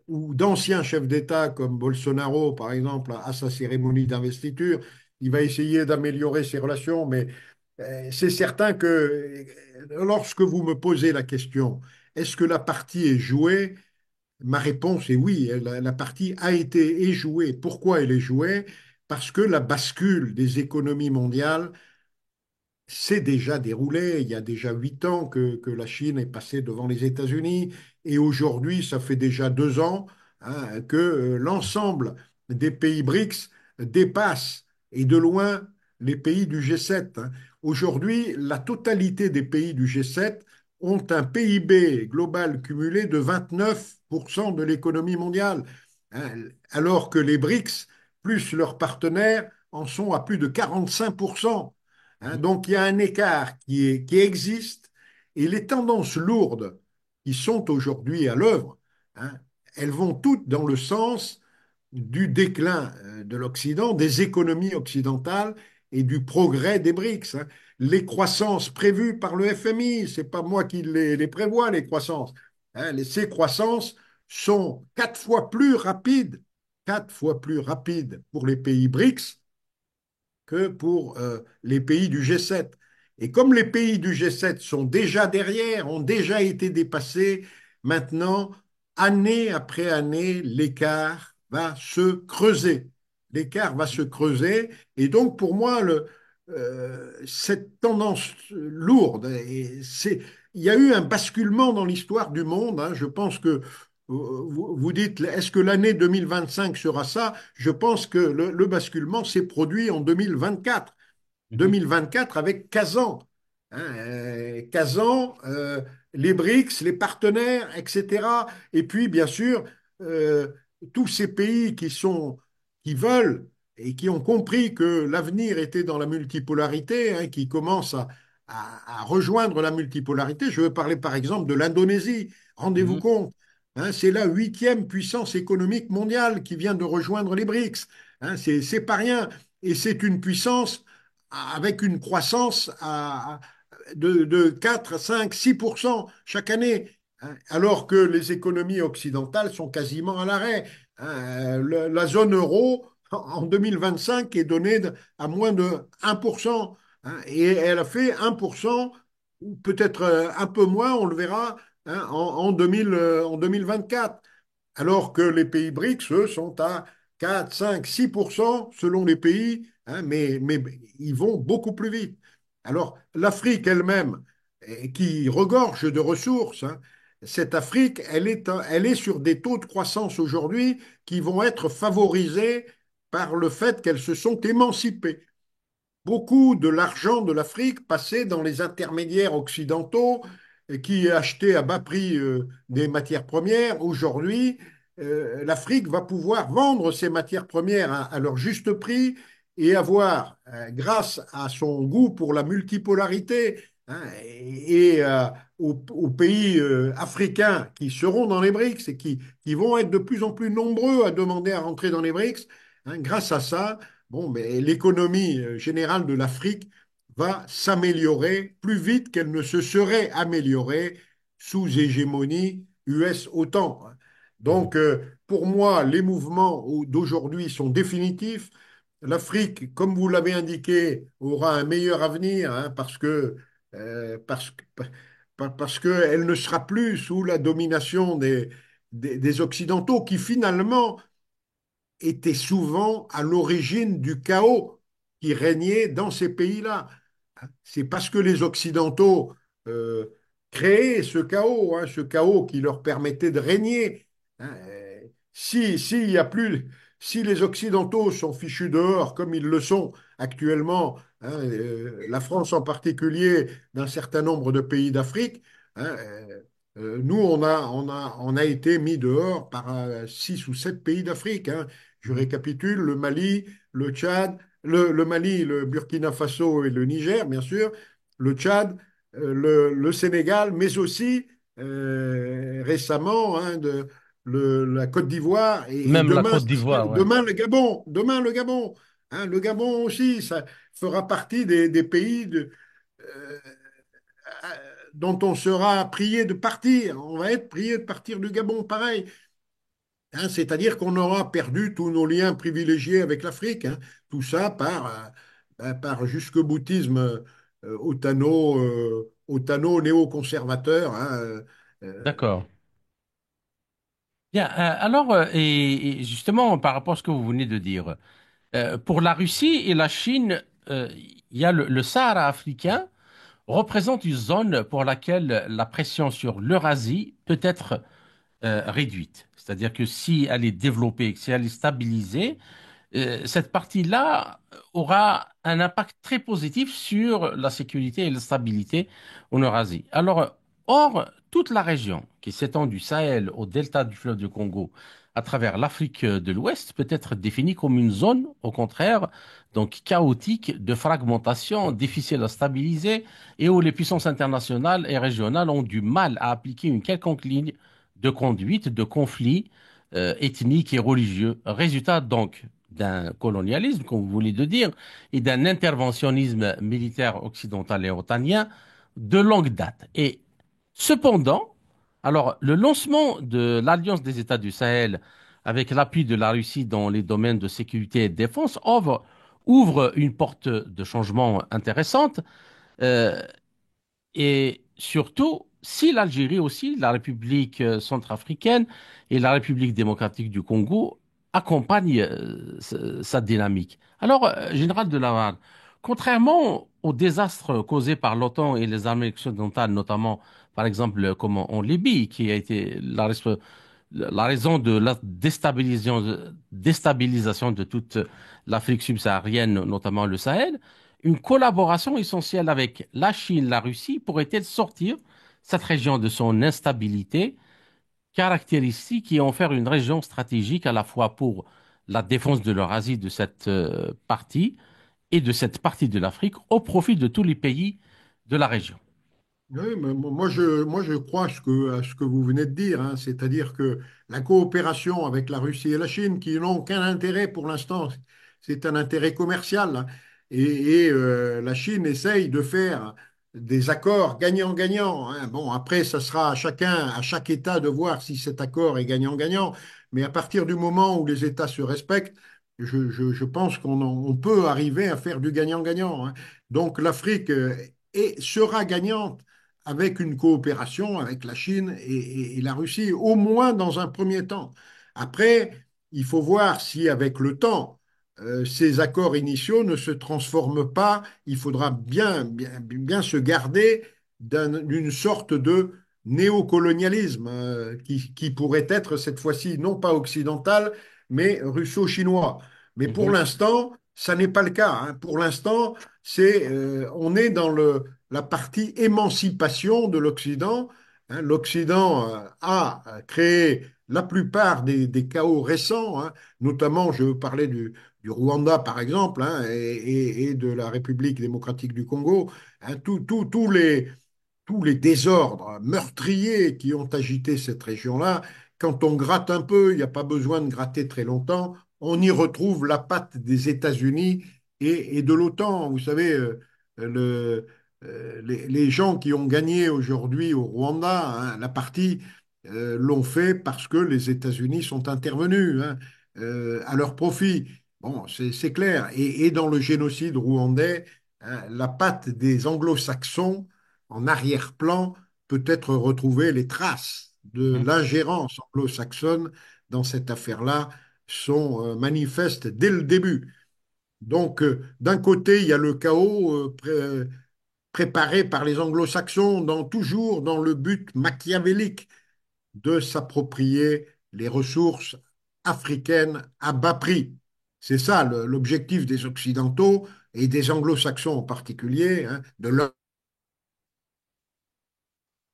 ou d'anciens chefs d'État comme Bolsonaro, par exemple, à sa cérémonie d'investiture. Il va essayer d'améliorer ses relations, mais c'est certain que lorsque vous me posez la question, est-ce que la partie est jouée? Ma réponse est oui, la partie a été est jouée. Pourquoi elle est jouée? Parce que la bascule des économies mondiales c'est déjà déroulé. Il y a déjà 8 ans que la Chine est passée devant les États-Unis et aujourd'hui, ça fait déjà 2 ans hein, que l'ensemble des pays BRICS dépasse et de loin les pays du G7, hein. Aujourd'hui, la totalité des pays du G7 ont un PIB global cumulé de 29% de l'économie mondiale, hein, alors que les BRICS, plus leurs partenaires, en sont à plus de 45%. Hein. Donc il y a un écart qui existe et les tendances lourdes qui sont aujourd'hui à l'œuvre, hein, elles vont toutes dans le sens du déclin de l'Occident, des économies occidentales et du progrès des BRICS, hein. Les croissances prévues par le FMI, ce n'est pas moi qui les prévois, les croissances, hein. Ces croissances sont 4 fois plus rapides pour les pays BRICS que pour les pays du G7. Et comme les pays du G7 sont déjà derrière, ont déjà été dépassés, maintenant, année après année, l'écart va se creuser. L'écart va se creuser. Et donc, pour moi, cette tendance lourde, il y a eu un basculement dans l'histoire du monde, hein. Je pense que vous dites, est-ce que l'année 2025 sera ça? Je pense que le basculement s'est produit en 2024. Mhm. 2024 avec Kazan. Hein, Kazan, les BRICS, les partenaires, etc. Et puis, bien sûr, euh, tous ces pays qui veulent et qui ont compris que l'avenir était dans la multipolarité, hein, qui commencent à rejoindre la multipolarité. Je veux parler par exemple de l'Indonésie. Rendez-vous Mhm. compte, hein, c'est la 8e puissance économique mondiale qui vient de rejoindre les BRICS. Hein, c'est pas rien. Et c'est une puissance avec une croissance de 4, 5, 6% chaque année, hein, alors que les économies occidentales sont quasiment à l'arrêt, hein. La zone euro, en 2025, est donnée à moins de 1%, hein, et elle a fait 1%, ou peut-être un peu moins, on le verra, hein, en 2024, alors que les pays BRICS, eux, sont à 4, 5, 6% selon les pays, hein, mais ils vont beaucoup plus vite. Alors, l'Afrique elle-même, qui regorge de ressources, hein, cette Afrique, elle est sur des taux de croissance aujourd'hui qui vont être favorisés par le fait qu'elles se sont émancipées. Beaucoup de l'argent de l'Afrique passait dans les intermédiaires occidentaux qui achetaient à bas prix des matières premières. Aujourd'hui, l'Afrique va pouvoir vendre ces matières premières à leur juste prix et avoir, grâce à son goût pour la multipolarité, hein, et aux pays africains qui seront dans les BRICS et qui vont être de plus en plus nombreux à demander à rentrer dans les BRICS, hein, grâce à ça, bon, mais l'économie générale de l'Afrique va s'améliorer plus vite qu'elle ne se serait améliorée sous hégémonie US-OTAN. Donc, pour moi, les mouvements d'aujourd'hui sont définitifs. L'Afrique, comme vous l'avez indiqué, aura un meilleur avenir, hein, parce que, parce qu'elle ne sera plus sous la domination des Occidentaux qui finalement était souvent à l'origine du chaos qui régnait dans ces pays-là. C'est parce que les Occidentaux euh, créaient ce chaos qui leur permettait de régner. Hein. S'il y a plus, si les Occidentaux sont fichus dehors, comme ils le sont actuellement, hein, la France en particulier, d'un certain nombre de pays d'Afrique, hein, nous, on a été mis dehors par 6 ou 7 pays d'Afrique. Hein. Je Mhm. récapitule, le Mali, le Tchad, le Mali, le Burkina Faso et le Niger, bien sûr, le Tchad, le Sénégal, mais aussi récemment hein, la Côte d'Ivoire et Même la demain, Côte d'Ivoire, ouais. demain le Gabon. Demain le Gabon. Hein, le Gabon aussi, ça fera partie des pays euh, dont on sera prié de partir. On va être prié de partir du Gabon, pareil. Hein, c'est-à-dire qu'on aura perdu tous nos liens privilégiés avec l'Afrique. Hein. Tout ça par jusque-boutisme néoconservateur. Hein, euh, D'accord. Bien. Alors, et justement, par rapport à ce que vous venez de dire, pour la Russie et la Chine, il y a le Sahara africain représente une zone pour laquelle la pression sur l'Eurasie peut être réduite. C'est-à-dire que si elle est développée, si elle est stabilisée, cette partie-là aura un impact très positif sur la sécurité et la stabilité en Eurasie. Alors, or, toute la région qui s'étend du Sahel au delta du fleuve du Congo à travers l'Afrique de l'Ouest peut être définie comme une zone, au contraire, donc chaotique, de fragmentation, difficile à stabiliser et où les puissances internationales et régionales ont du mal à appliquer une quelconque ligne de conduite de conflits ethniques et religieux. Résultat donc d'un colonialisme, comme vous voulez de dire, et d'un interventionnisme militaire occidental et otanien de longue date. Et cependant, alors le lancement de l'Alliance des États du Sahel avec l'appui de la Russie dans les domaines de sécurité et de défense ouvre une porte de changement intéressante. Euh, et surtout, si l'Algérie aussi, la République centrafricaine et la République démocratique du Congo accompagnent sa dynamique. Alors, général de Lavarde, contrairement aux désastres causés par l'OTAN et les armées occidentales, notamment, par exemple, comme en Libye, qui a été la raison de la déstabilisation de toute l'Afrique subsaharienne, notamment le Sahel, une collaboration essentielle avec la Chine, la Russie, pourrait-elle sortir cette région de son instabilité caractéristique et en faire une région stratégique à la fois pour la défense de l'Eurasie de cette partie et de cette partie de l'Afrique au profit de tous les pays de la région. Oui, mais moi, je crois à ce que vous venez de dire, hein, c'est-à-dire que la coopération avec la Russie et la Chine, qui n'ont aucun intérêt pour l'instant, c'est un intérêt commercial, hein, et la Chine essaye de faire des accords gagnant-gagnant. Hein. Bon, après, ça sera à chacun, à chaque État de voir si cet accord est gagnant-gagnant, mais à partir du moment où les États se respectent, je pense on peut arriver à faire du gagnant-gagnant. Hein. Donc l'Afrique sera gagnante avec une coopération avec la Chine et la Russie, au moins dans un premier temps. Après, il faut voir si avec le temps, ces accords initiaux ne se transforment pas. Il faudra bien se garder d'une sorte néocolonialisme qui pourrait être cette fois-ci non pas occidental, mais russo-chinois. Mais pour Mhm. l'instant, ça n'est pas le cas, hein. Pour l'instant, on est dans la partie émancipation de l'Occident, hein. L'Occident a créé la plupart des chaos récents, hein. Notamment, je parlais du Rwanda, par exemple, hein, et de la République démocratique du Congo, hein. Tous les désordres meurtriers qui ont agité cette région-là, quand on gratte un peu, il n'y a pas besoin de gratter très longtemps, on y retrouve la patte des États-Unis et de l'OTAN. Vous savez, les gens qui ont gagné aujourd'hui au Rwanda, hein, la partie, l'ont fait parce que les États-Unis sont intervenus, hein, à leur profit. Bon, c'est clair. Et dans le génocide rwandais, hein, la patte des anglo-saxons en arrière-plan, peut-être retrouver les traces de Mhm. l'ingérence anglo-saxonne dans cette affaire-là sont manifestes dès le début. Donc, d'un côté, il y a le chaos préparé par les anglo-saxons, toujours dans le but machiavélique de s'approprier les ressources africaines à bas prix. C'est ça l'objectif des Occidentaux et des anglo-saxons en particulier, hein, de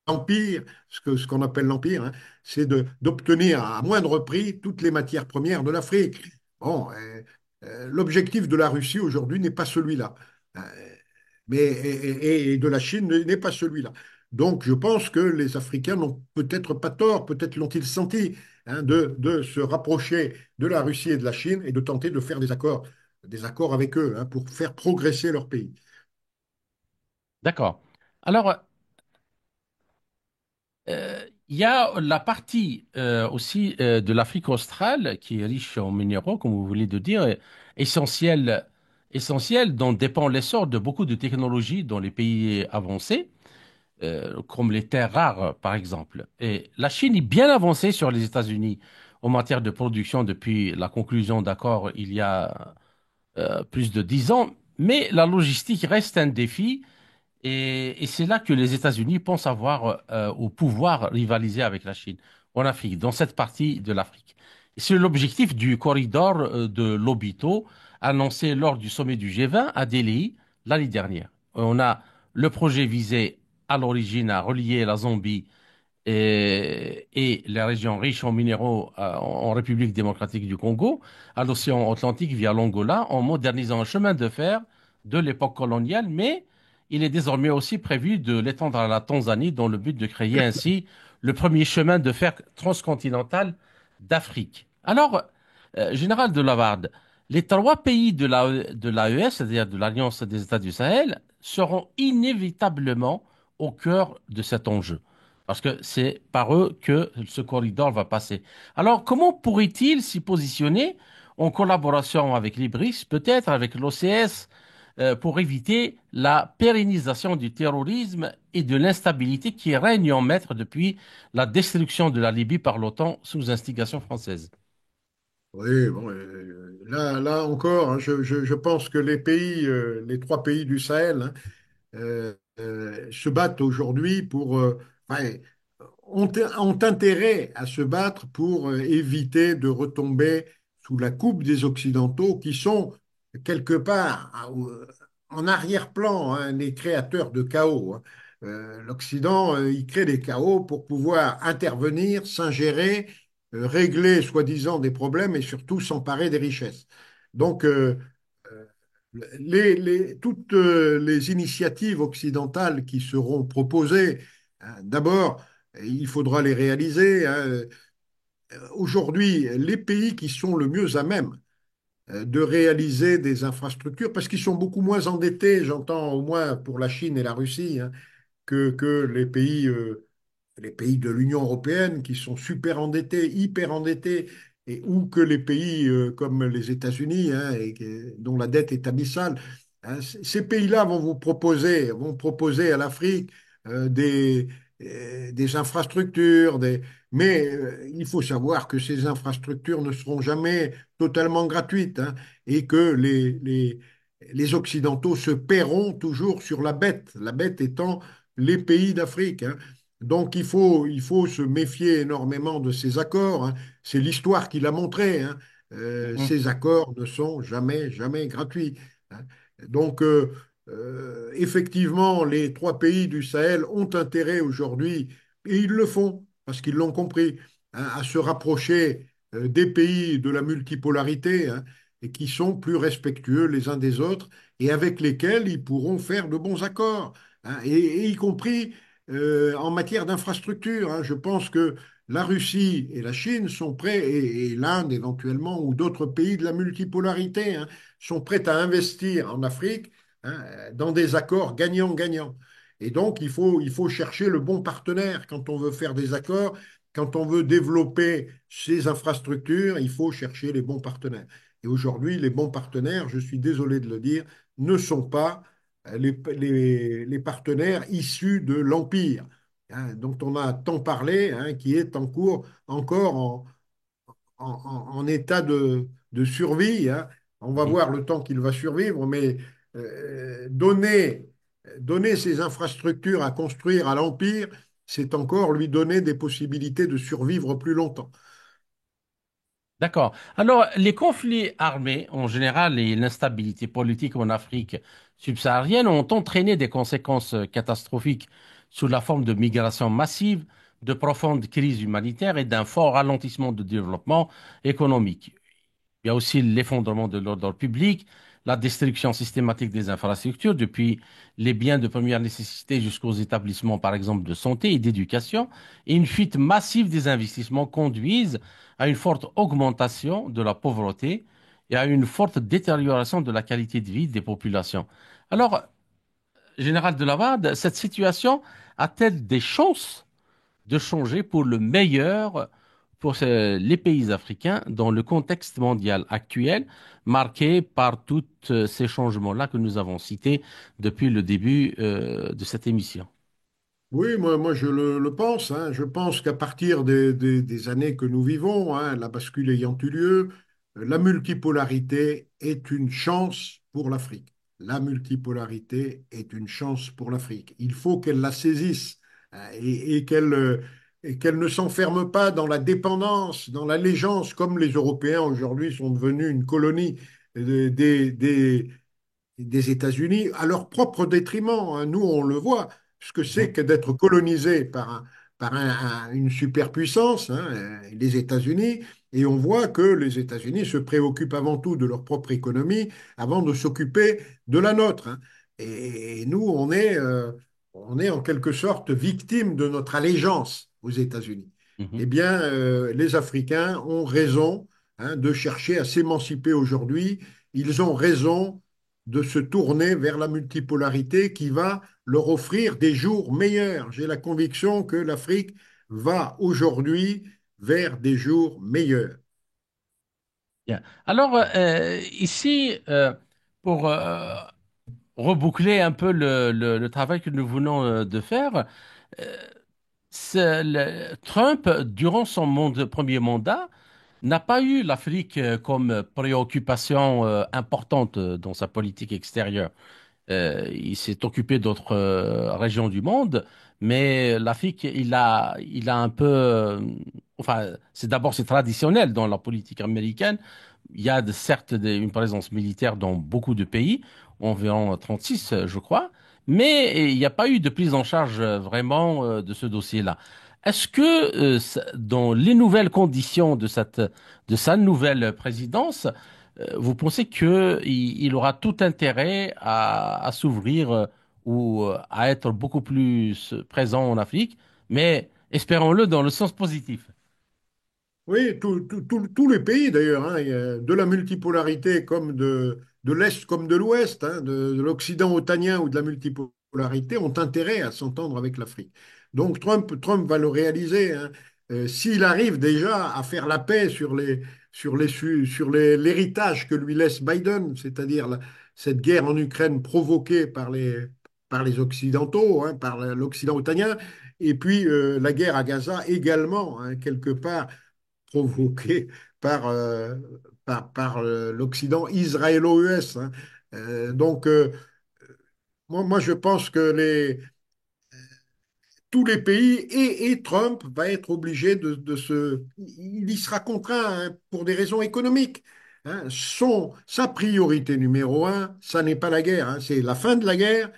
l'empire, ce qu'on appelle l'empire, hein, c'est d'obtenir à moindre prix toutes les matières premières de l'Afrique. Bon, l'objectif de la Russie aujourd'hui n'est pas celui-là. Euh, et de la Chine n'est pas celui-là. Donc, je pense que les Africains n'ont peut-être pas tort, peut-être l'ont-ils senti, hein, de se rapprocher de la Russie et de la Chine et de tenter de faire des accords avec eux, hein, pour faire progresser leur pays. D'accord. Alors, il y a la partie aussi de l'Afrique australe qui est riche en minéraux, comme vous voulez de dire, essentielle, essentielle, dont dépend l'essor de beaucoup de technologies dans les pays avancés, comme les terres rares, par exemple. Et la Chine est bien avancée sur les États-Unis en matière de production depuis la conclusion d'accords il y a plus de 10 ans, mais la logistique reste un défi et c'est là que les États-Unis pensent avoir ou pouvoir rivaliser avec la Chine en Afrique, dans cette partie de l'Afrique. Et c'est l'objectif du corridor de Lobito annoncé lors du sommet du G20 à Delhi l'année dernière. On a le projet visé à l'origine à relier la Zambie et les régions riches en minéraux en République démocratique du Congo à l'océan Atlantique via l'Angola en modernisant un chemin de fer de l'époque coloniale, mais il est désormais aussi prévu de l'étendre à la Tanzanie dans le but de créer ainsi le premier chemin de fer transcontinental d'Afrique. Alors, Général de Lavarde, les trois pays de l'AES, c'est-à-dire de l'Alliance des États du Sahel, seront inévitablement au cœur de cet enjeu. Parce que c'est par eux que ce corridor va passer. Alors, comment pourrait-il s'y positionner en collaboration avec l'IBRIS, peut-être avec l'OCS, pour éviter la pérennisation du terrorisme et de l'instabilité qui règne en maître depuis la destruction de la Libye par l'OTAN sous instigation française? Oui, bon, là encore, hein, je pense que les trois pays du Sahel, hein, se battent aujourd'hui enfin, ont intérêt à se battre pour éviter de retomber sous la coupe des Occidentaux qui sont quelque part en arrière-plan, hein, les créateurs de chaos, hein. L'Occident, il crée des chaos pour pouvoir intervenir, s'ingérer, régler soi-disant des problèmes et surtout s'emparer des richesses. Donc, toutes les initiatives occidentales qui seront proposées, hein, d'abord, il faudra les réaliser, hein. Aujourd'hui, les pays qui sont le mieux à même de réaliser des infrastructures, parce qu'ils sont beaucoup moins endettés, j'entends au moins pour la Chine et la Russie, hein, que les pays de l'Union européenne qui sont super endettés, hyper endettés, ou que les pays comme les États-Unis, hein, dont la dette est abyssale. Hein. Ces pays-là vont proposer à l'Afrique des infrastructures, mais il faut savoir que ces infrastructures ne seront jamais totalement gratuites, hein, et que les Occidentaux se paieront toujours sur la bête étant les pays d'Afrique, hein. Donc il faut se méfier énormément de ces accords, hein. C'est l'histoire qui l'a montré, hein. Mhm. Ces accords ne sont jamais, jamais gratuits, hein. Donc effectivement, les trois pays du Sahel ont intérêt aujourd'hui, et ils le font, parce qu'ils l'ont compris, hein, à se rapprocher des pays de la multipolarité, hein, et qui sont plus respectueux les uns des autres, et avec lesquels ils pourront faire de bons accords, hein, et y compris en matière d'infrastructure, hein. Je pense que la Russie et la Chine sont prêts, et l'Inde éventuellement, ou d'autres pays de la multipolarité, hein, sont prêts à investir en Afrique, hein, dans des accords gagnant-gagnant. Et donc, il faut chercher le bon partenaire quand on veut faire des accords, quand on veut développer ces infrastructures, il faut chercher les bons partenaires. Et aujourd'hui, les bons partenaires, je suis désolé de le dire, ne sont pas les partenaires issus de l'Empire, hein, dont on a tant parlé, hein, qui est en cours, encore en état de survie, hein. On va Mhm. voir le temps qu'il va survivre, mais donner, donner ces infrastructures à construire à l'Empire, c'est encore lui donner des possibilités de survivre plus longtemps. D'accord. Alors, les conflits armés en général et l'instabilité politique en Afrique subsaharienne ont entraîné des conséquences catastrophiques sous la forme de migration massive, de profondes crises humanitaires et d'un fort ralentissement de développement économique. Il y a aussi l'effondrement de l'ordre public, la destruction systématique des infrastructures, depuis les biens de première nécessité jusqu'aux établissements, par exemple, de santé et d'éducation, et une fuite massive des investissements conduisent à une forte augmentation de la pauvreté et à une forte détérioration de la qualité de vie des populations. Alors, Général de Lavade, cette situation a-t-elle des chances de changer pour le meilleur pour les pays africains dans le contexte mondial actuel, marqué par tous ces changements-là que nous avons cités depuis le début de cette émission. Oui, moi je le pense, hein. Je pense qu'à partir des années que nous vivons, hein, la bascule ayant eu lieu, la multipolarité est une chance pour l'Afrique. La multipolarité est une chance pour l'Afrique. Il faut qu'elle la saisisse, hein, et qu'elle ne s'enferme pas dans la dépendance, dans l'allégeance, comme les Européens aujourd'hui sont devenus une colonie des États-Unis à leur propre détriment, hein. Nous, on le voit, ce que Mhm, c'est que d'être colonisé par une superpuissance, hein, les États-Unis, et on voit que les États-Unis se préoccupent avant tout de leur propre économie avant de s'occuper de la nôtre, hein. Et nous, on est en quelque sorte victime de notre allégeance aux États-Unis. mhm. Eh bien, les Africains ont raison, hein, de chercher à s'émanciper aujourd'hui. Ils ont raison de se tourner vers la multipolarité qui va leur offrir des jours meilleurs. J'ai la conviction que l'Afrique va aujourd'hui vers des jours meilleurs. Bien. Alors, ici, pour reboucler un peu le travail que nous venons de faire, euh, Trump, durant son premier mandat, n'a pas eu l'Afrique comme préoccupation importante dans sa politique extérieure. Il s'est occupé d'autres régions du monde, mais l'Afrique, il a un peu, enfin, c'est traditionnel dans la politique américaine. Il y a certes une présence militaire dans beaucoup de pays, environ 36, je crois, mais il n'y a pas eu de prise en charge vraiment de ce dossier-là. Est-ce que dans les nouvelles conditions de sa nouvelle présidence, vous pensez qu'il aura tout intérêt à s'ouvrir ou à être beaucoup plus présent en Afrique, mais espérons-le dans le sens positif. Oui, tous les pays d'ailleurs, hein, il y a de la multipolarité comme de l'Est comme de l'Ouest, hein, de l'Occident otanien ou de la multipolarité, ont intérêt à s'entendre avec l'Afrique. Donc Trump va le réaliser, hein. S'il arrive déjà à faire la paix sur l'héritage que lui laisse Biden, c'est-à-dire cette guerre en Ukraine provoquée par les Occidentaux, hein, par l'Occident otanien, et puis la guerre à Gaza également, hein, quelque part provoquée par, l'Occident israélo-US, hein. Donc, moi, je pense que tous les pays et Trump va être obligé il y sera contraint hein, pour des raisons économiques. Hein. Sa priorité numéro un, ça n'est pas la guerre, hein, c'est la fin de la guerre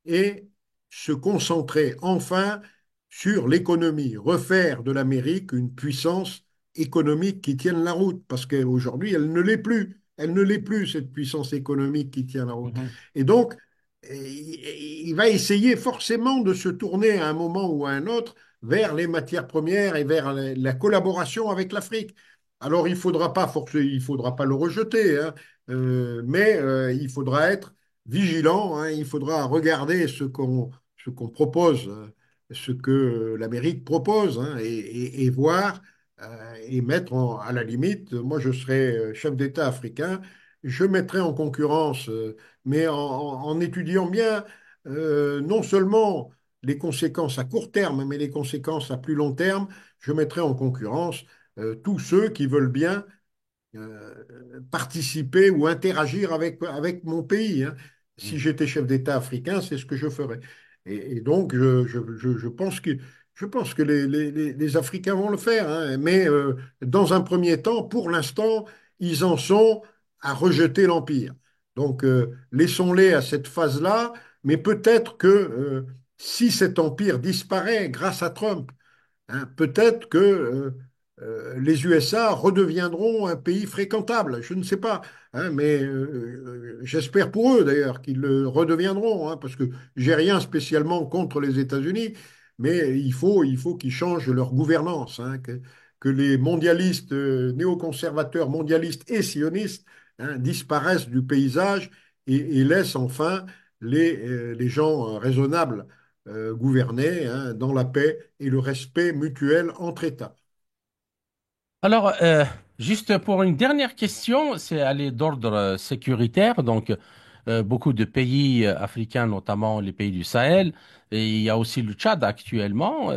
et se concentrer enfin sur l'économie, refaire de l'Amérique une puissance économique qui tienne la route, parce qu'aujourd'hui, elle ne l'est plus. Elle ne l'est plus, cette puissance économique qui tient la route. Mhm. Et donc, il va essayer forcément de se tourner à un moment ou à un autre vers les matières premières et vers la collaboration avec l'Afrique. Alors, il faudra pas le rejeter, hein, mais il faudra être vigilant, hein, il faudra regarder ce qu'on propose, ce que l'Amérique propose, hein, et voir et mettre à la limite, moi je serais chef d'État africain, je mettrais en concurrence mais en étudiant bien non seulement les conséquences à court terme, mais les conséquences à plus long terme, je mettrai en concurrence tous ceux qui veulent bien participer ou interagir avec mon pays. Hein. Si Mhm. j'étais chef d'État africain, c'est ce que je ferais. Et donc, je pense que les Africains vont le faire. Hein. Mais dans un premier temps, pour l'instant, ils en sont à rejeter l'Empire. Donc, laissons-les à cette phase-là, mais peut-être que si cet empire disparaît grâce à Trump, hein, peut-être que les USA redeviendront un pays fréquentable. Je ne sais pas, hein, mais j'espère pour eux d'ailleurs qu'ils le redeviendront, hein, parce que j'ai rien spécialement contre les États-Unis, mais il faut qu'ils changent leur gouvernance, hein, que les mondialistes, néoconservateurs, mondialistes et sionistes hein, disparaissent du paysage et laissent enfin les gens raisonnables gouverner hein, dans la paix et le respect mutuel entre États. Alors, juste pour une dernière question, c'est aller d'ordre sécuritaire. Donc, beaucoup de pays africains, notamment les pays du Sahel, et il y a aussi le Tchad actuellement,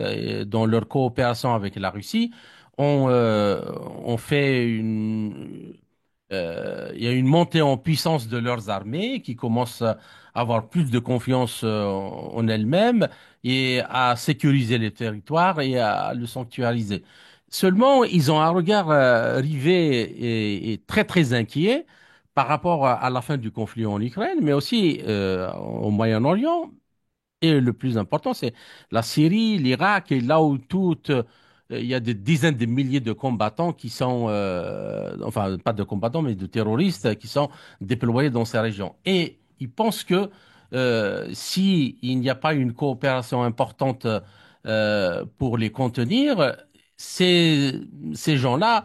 dans leur coopération avec la Russie, ont, euh, ont fait il y a une montée en puissance de leurs armées qui commencent à avoir plus de confiance en elles-mêmes et à sécuriser les territoires et à le sanctuariser. Seulement, ils ont un regard rivé et très très inquiet par rapport à la fin du conflit en Ukraine, mais aussi au Moyen-Orient. Et le plus important, c'est la Syrie, l'Irak, et là où il y a des dizaines de milliers de combattants qui sont, enfin pas de combattants, mais de terroristes qui sont déployés dans ces régions. Et ils pensent que si il n'y a pas une coopération importante pour les contenir, ces gens-là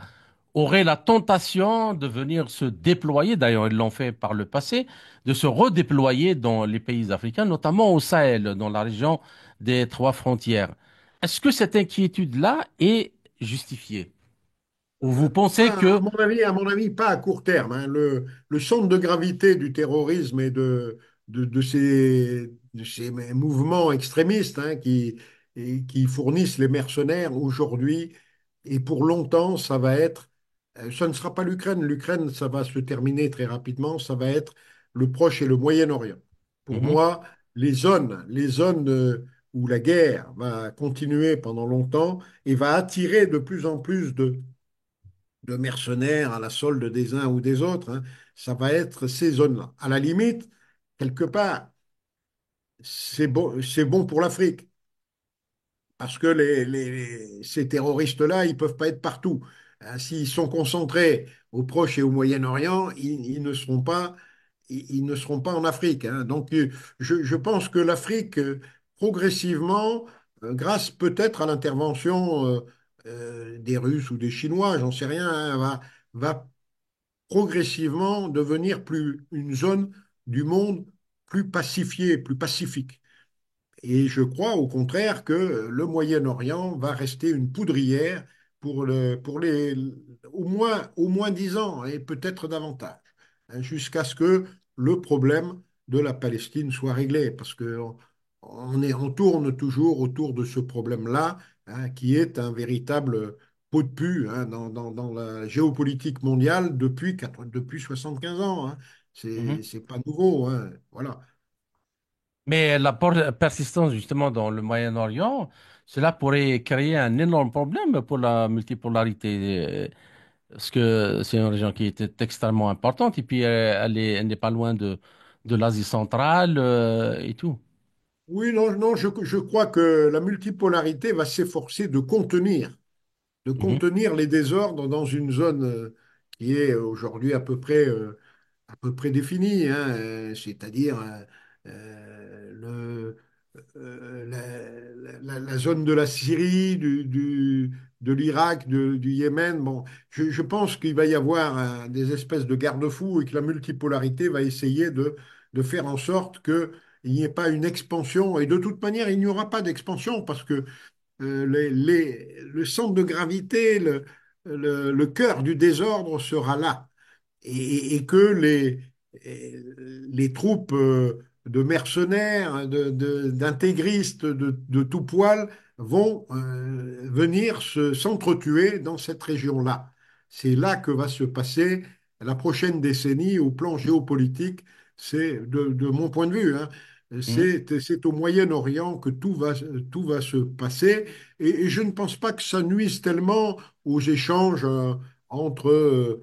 auraient la tentation de venir se déployer, d'ailleurs ils l'ont fait par le passé, de se redéployer dans les pays africains, notamment au Sahel, dans la région des trois frontières. Est-ce que cette inquiétude-là est justifiée? Ou vous pensez Pas, que... à mon avis, pas à court terme. Hein. Le centre de gravité du terrorisme et de ces mouvements extrémistes hein, qui fournissent les mercenaires aujourd'hui et pour longtemps, ça ne sera pas l'Ukraine. L'Ukraine, ça va se terminer très rapidement. Ça va être le Proche et le Moyen-Orient. Pour Mhm, moi, les zones où la guerre va continuer pendant longtemps et va attirer de plus en plus de mercenaires à la solde des uns ou des autres, hein, ça va être ces zones-là. À la limite, quelque part, c'est bon pour l'Afrique. Parce que ces terroristes-là, ils ne peuvent pas être partout. Hein, s'ils sont concentrés au Proche et au Moyen-Orient, ils ne seront pas en Afrique. Hein. Donc, je pense que l'Afrique, progressivement, grâce peut-être à l'intervention des Russes ou des Chinois, j'en sais rien, hein, va progressivement devenir une zone du monde plus pacifiée, plus pacifique. Et je crois au contraire que le Moyen-Orient va rester une poudrière pour au moins 10 ans et peut-être davantage, hein, jusqu'à ce que le problème de la Palestine soit réglé. Parce on tourne toujours autour de ce problème-là, hein, qui est un véritable pot de pus hein, dans la géopolitique mondiale depuis 75 ans. Hein. mhm. C'est pas nouveau. Hein. Voilà. Mais la persistance justement dans le Moyen-Orient, cela pourrait créer un énorme problème pour la multipolarité, parce que c'est une région qui est extrêmement importante et puis elle n'est pas loin de l'Asie centrale et tout. Oui, non, non, je crois que la multipolarité va s'efforcer de Mhm, contenir les désordres dans une zone qui est aujourd'hui à peu près définie, hein, c'est-à-dire la zone de la Syrie, de l'Irak, du Yémen. Bon, je pense qu'il va y avoir des espèces de garde-fous et que la multipolarité va essayer de faire en sorte qu'il n'y ait pas une expansion. Et de toute manière, il n'y aura pas d'expansion parce que le centre de gravité, le cœur du désordre sera là et que les troupes de mercenaires, d'intégristes, de tout poil vont venir s'entretuer dans cette région-là. C'est là que va se passer la prochaine décennie au plan géopolitique. C'est de mon point de vue, hein, mhm, c'est au Moyen-Orient que tout va se passer. Et je ne pense pas que ça nuise tellement aux échanges entre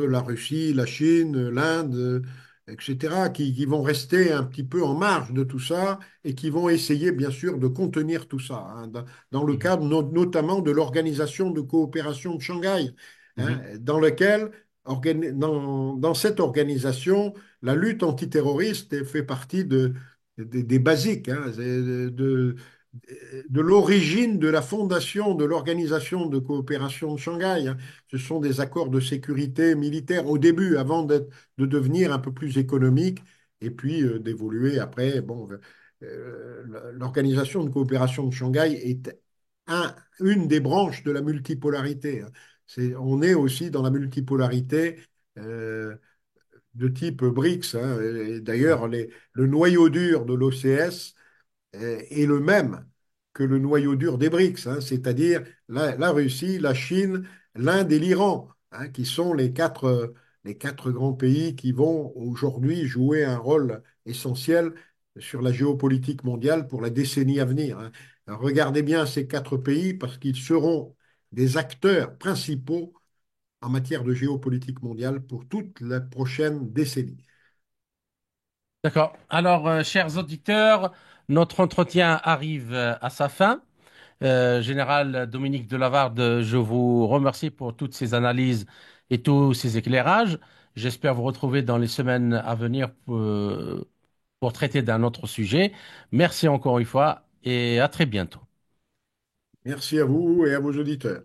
la Russie, la Chine, l'Inde, etc., qui vont rester un petit peu en marge de tout ça et qui vont essayer, bien sûr, de contenir tout ça, hein, dans le mhm, cadre notamment de l'Organisation de coopération de Shanghai, hein, mhm. dans lequel, dans cette organisation, la lutte antiterroriste fait partie des basiques, hein, de l'origine de la fondation de l'Organisation de coopération de Shanghai, hein. Ce sont des accords de sécurité militaire au début, avant de devenir un peu plus économiques et puis d'évoluer après. Bon, l'Organisation de coopération de Shanghai est une des branches de la multipolarité, hein. On est aussi dans la multipolarité euh, de type BRICS, hein. Et d'ailleurs, le noyau dur de l'OCS est le même que le noyau dur des BRICS, hein, c'est-à-dire la Russie, la Chine, l'Inde et l'Iran, hein, qui sont les quatre grands pays qui vont aujourd'hui jouer un rôle essentiel sur la géopolitique mondiale pour la décennie à venir, hein. Alors, regardez bien ces quatre pays parce qu'ils seront des acteurs principaux en matière de géopolitique mondiale pour toute la prochaine décennie. D'accord. Alors, chers auditeurs, notre entretien arrive à sa fin. Général Dominique Delavarde, je vous remercie pour toutes ces analyses et tous ces éclairages. J'espère vous retrouver dans les semaines à venir pour traiter d'un autre sujet. Merci encore une fois et à très bientôt. Merci à vous et à vos auditeurs.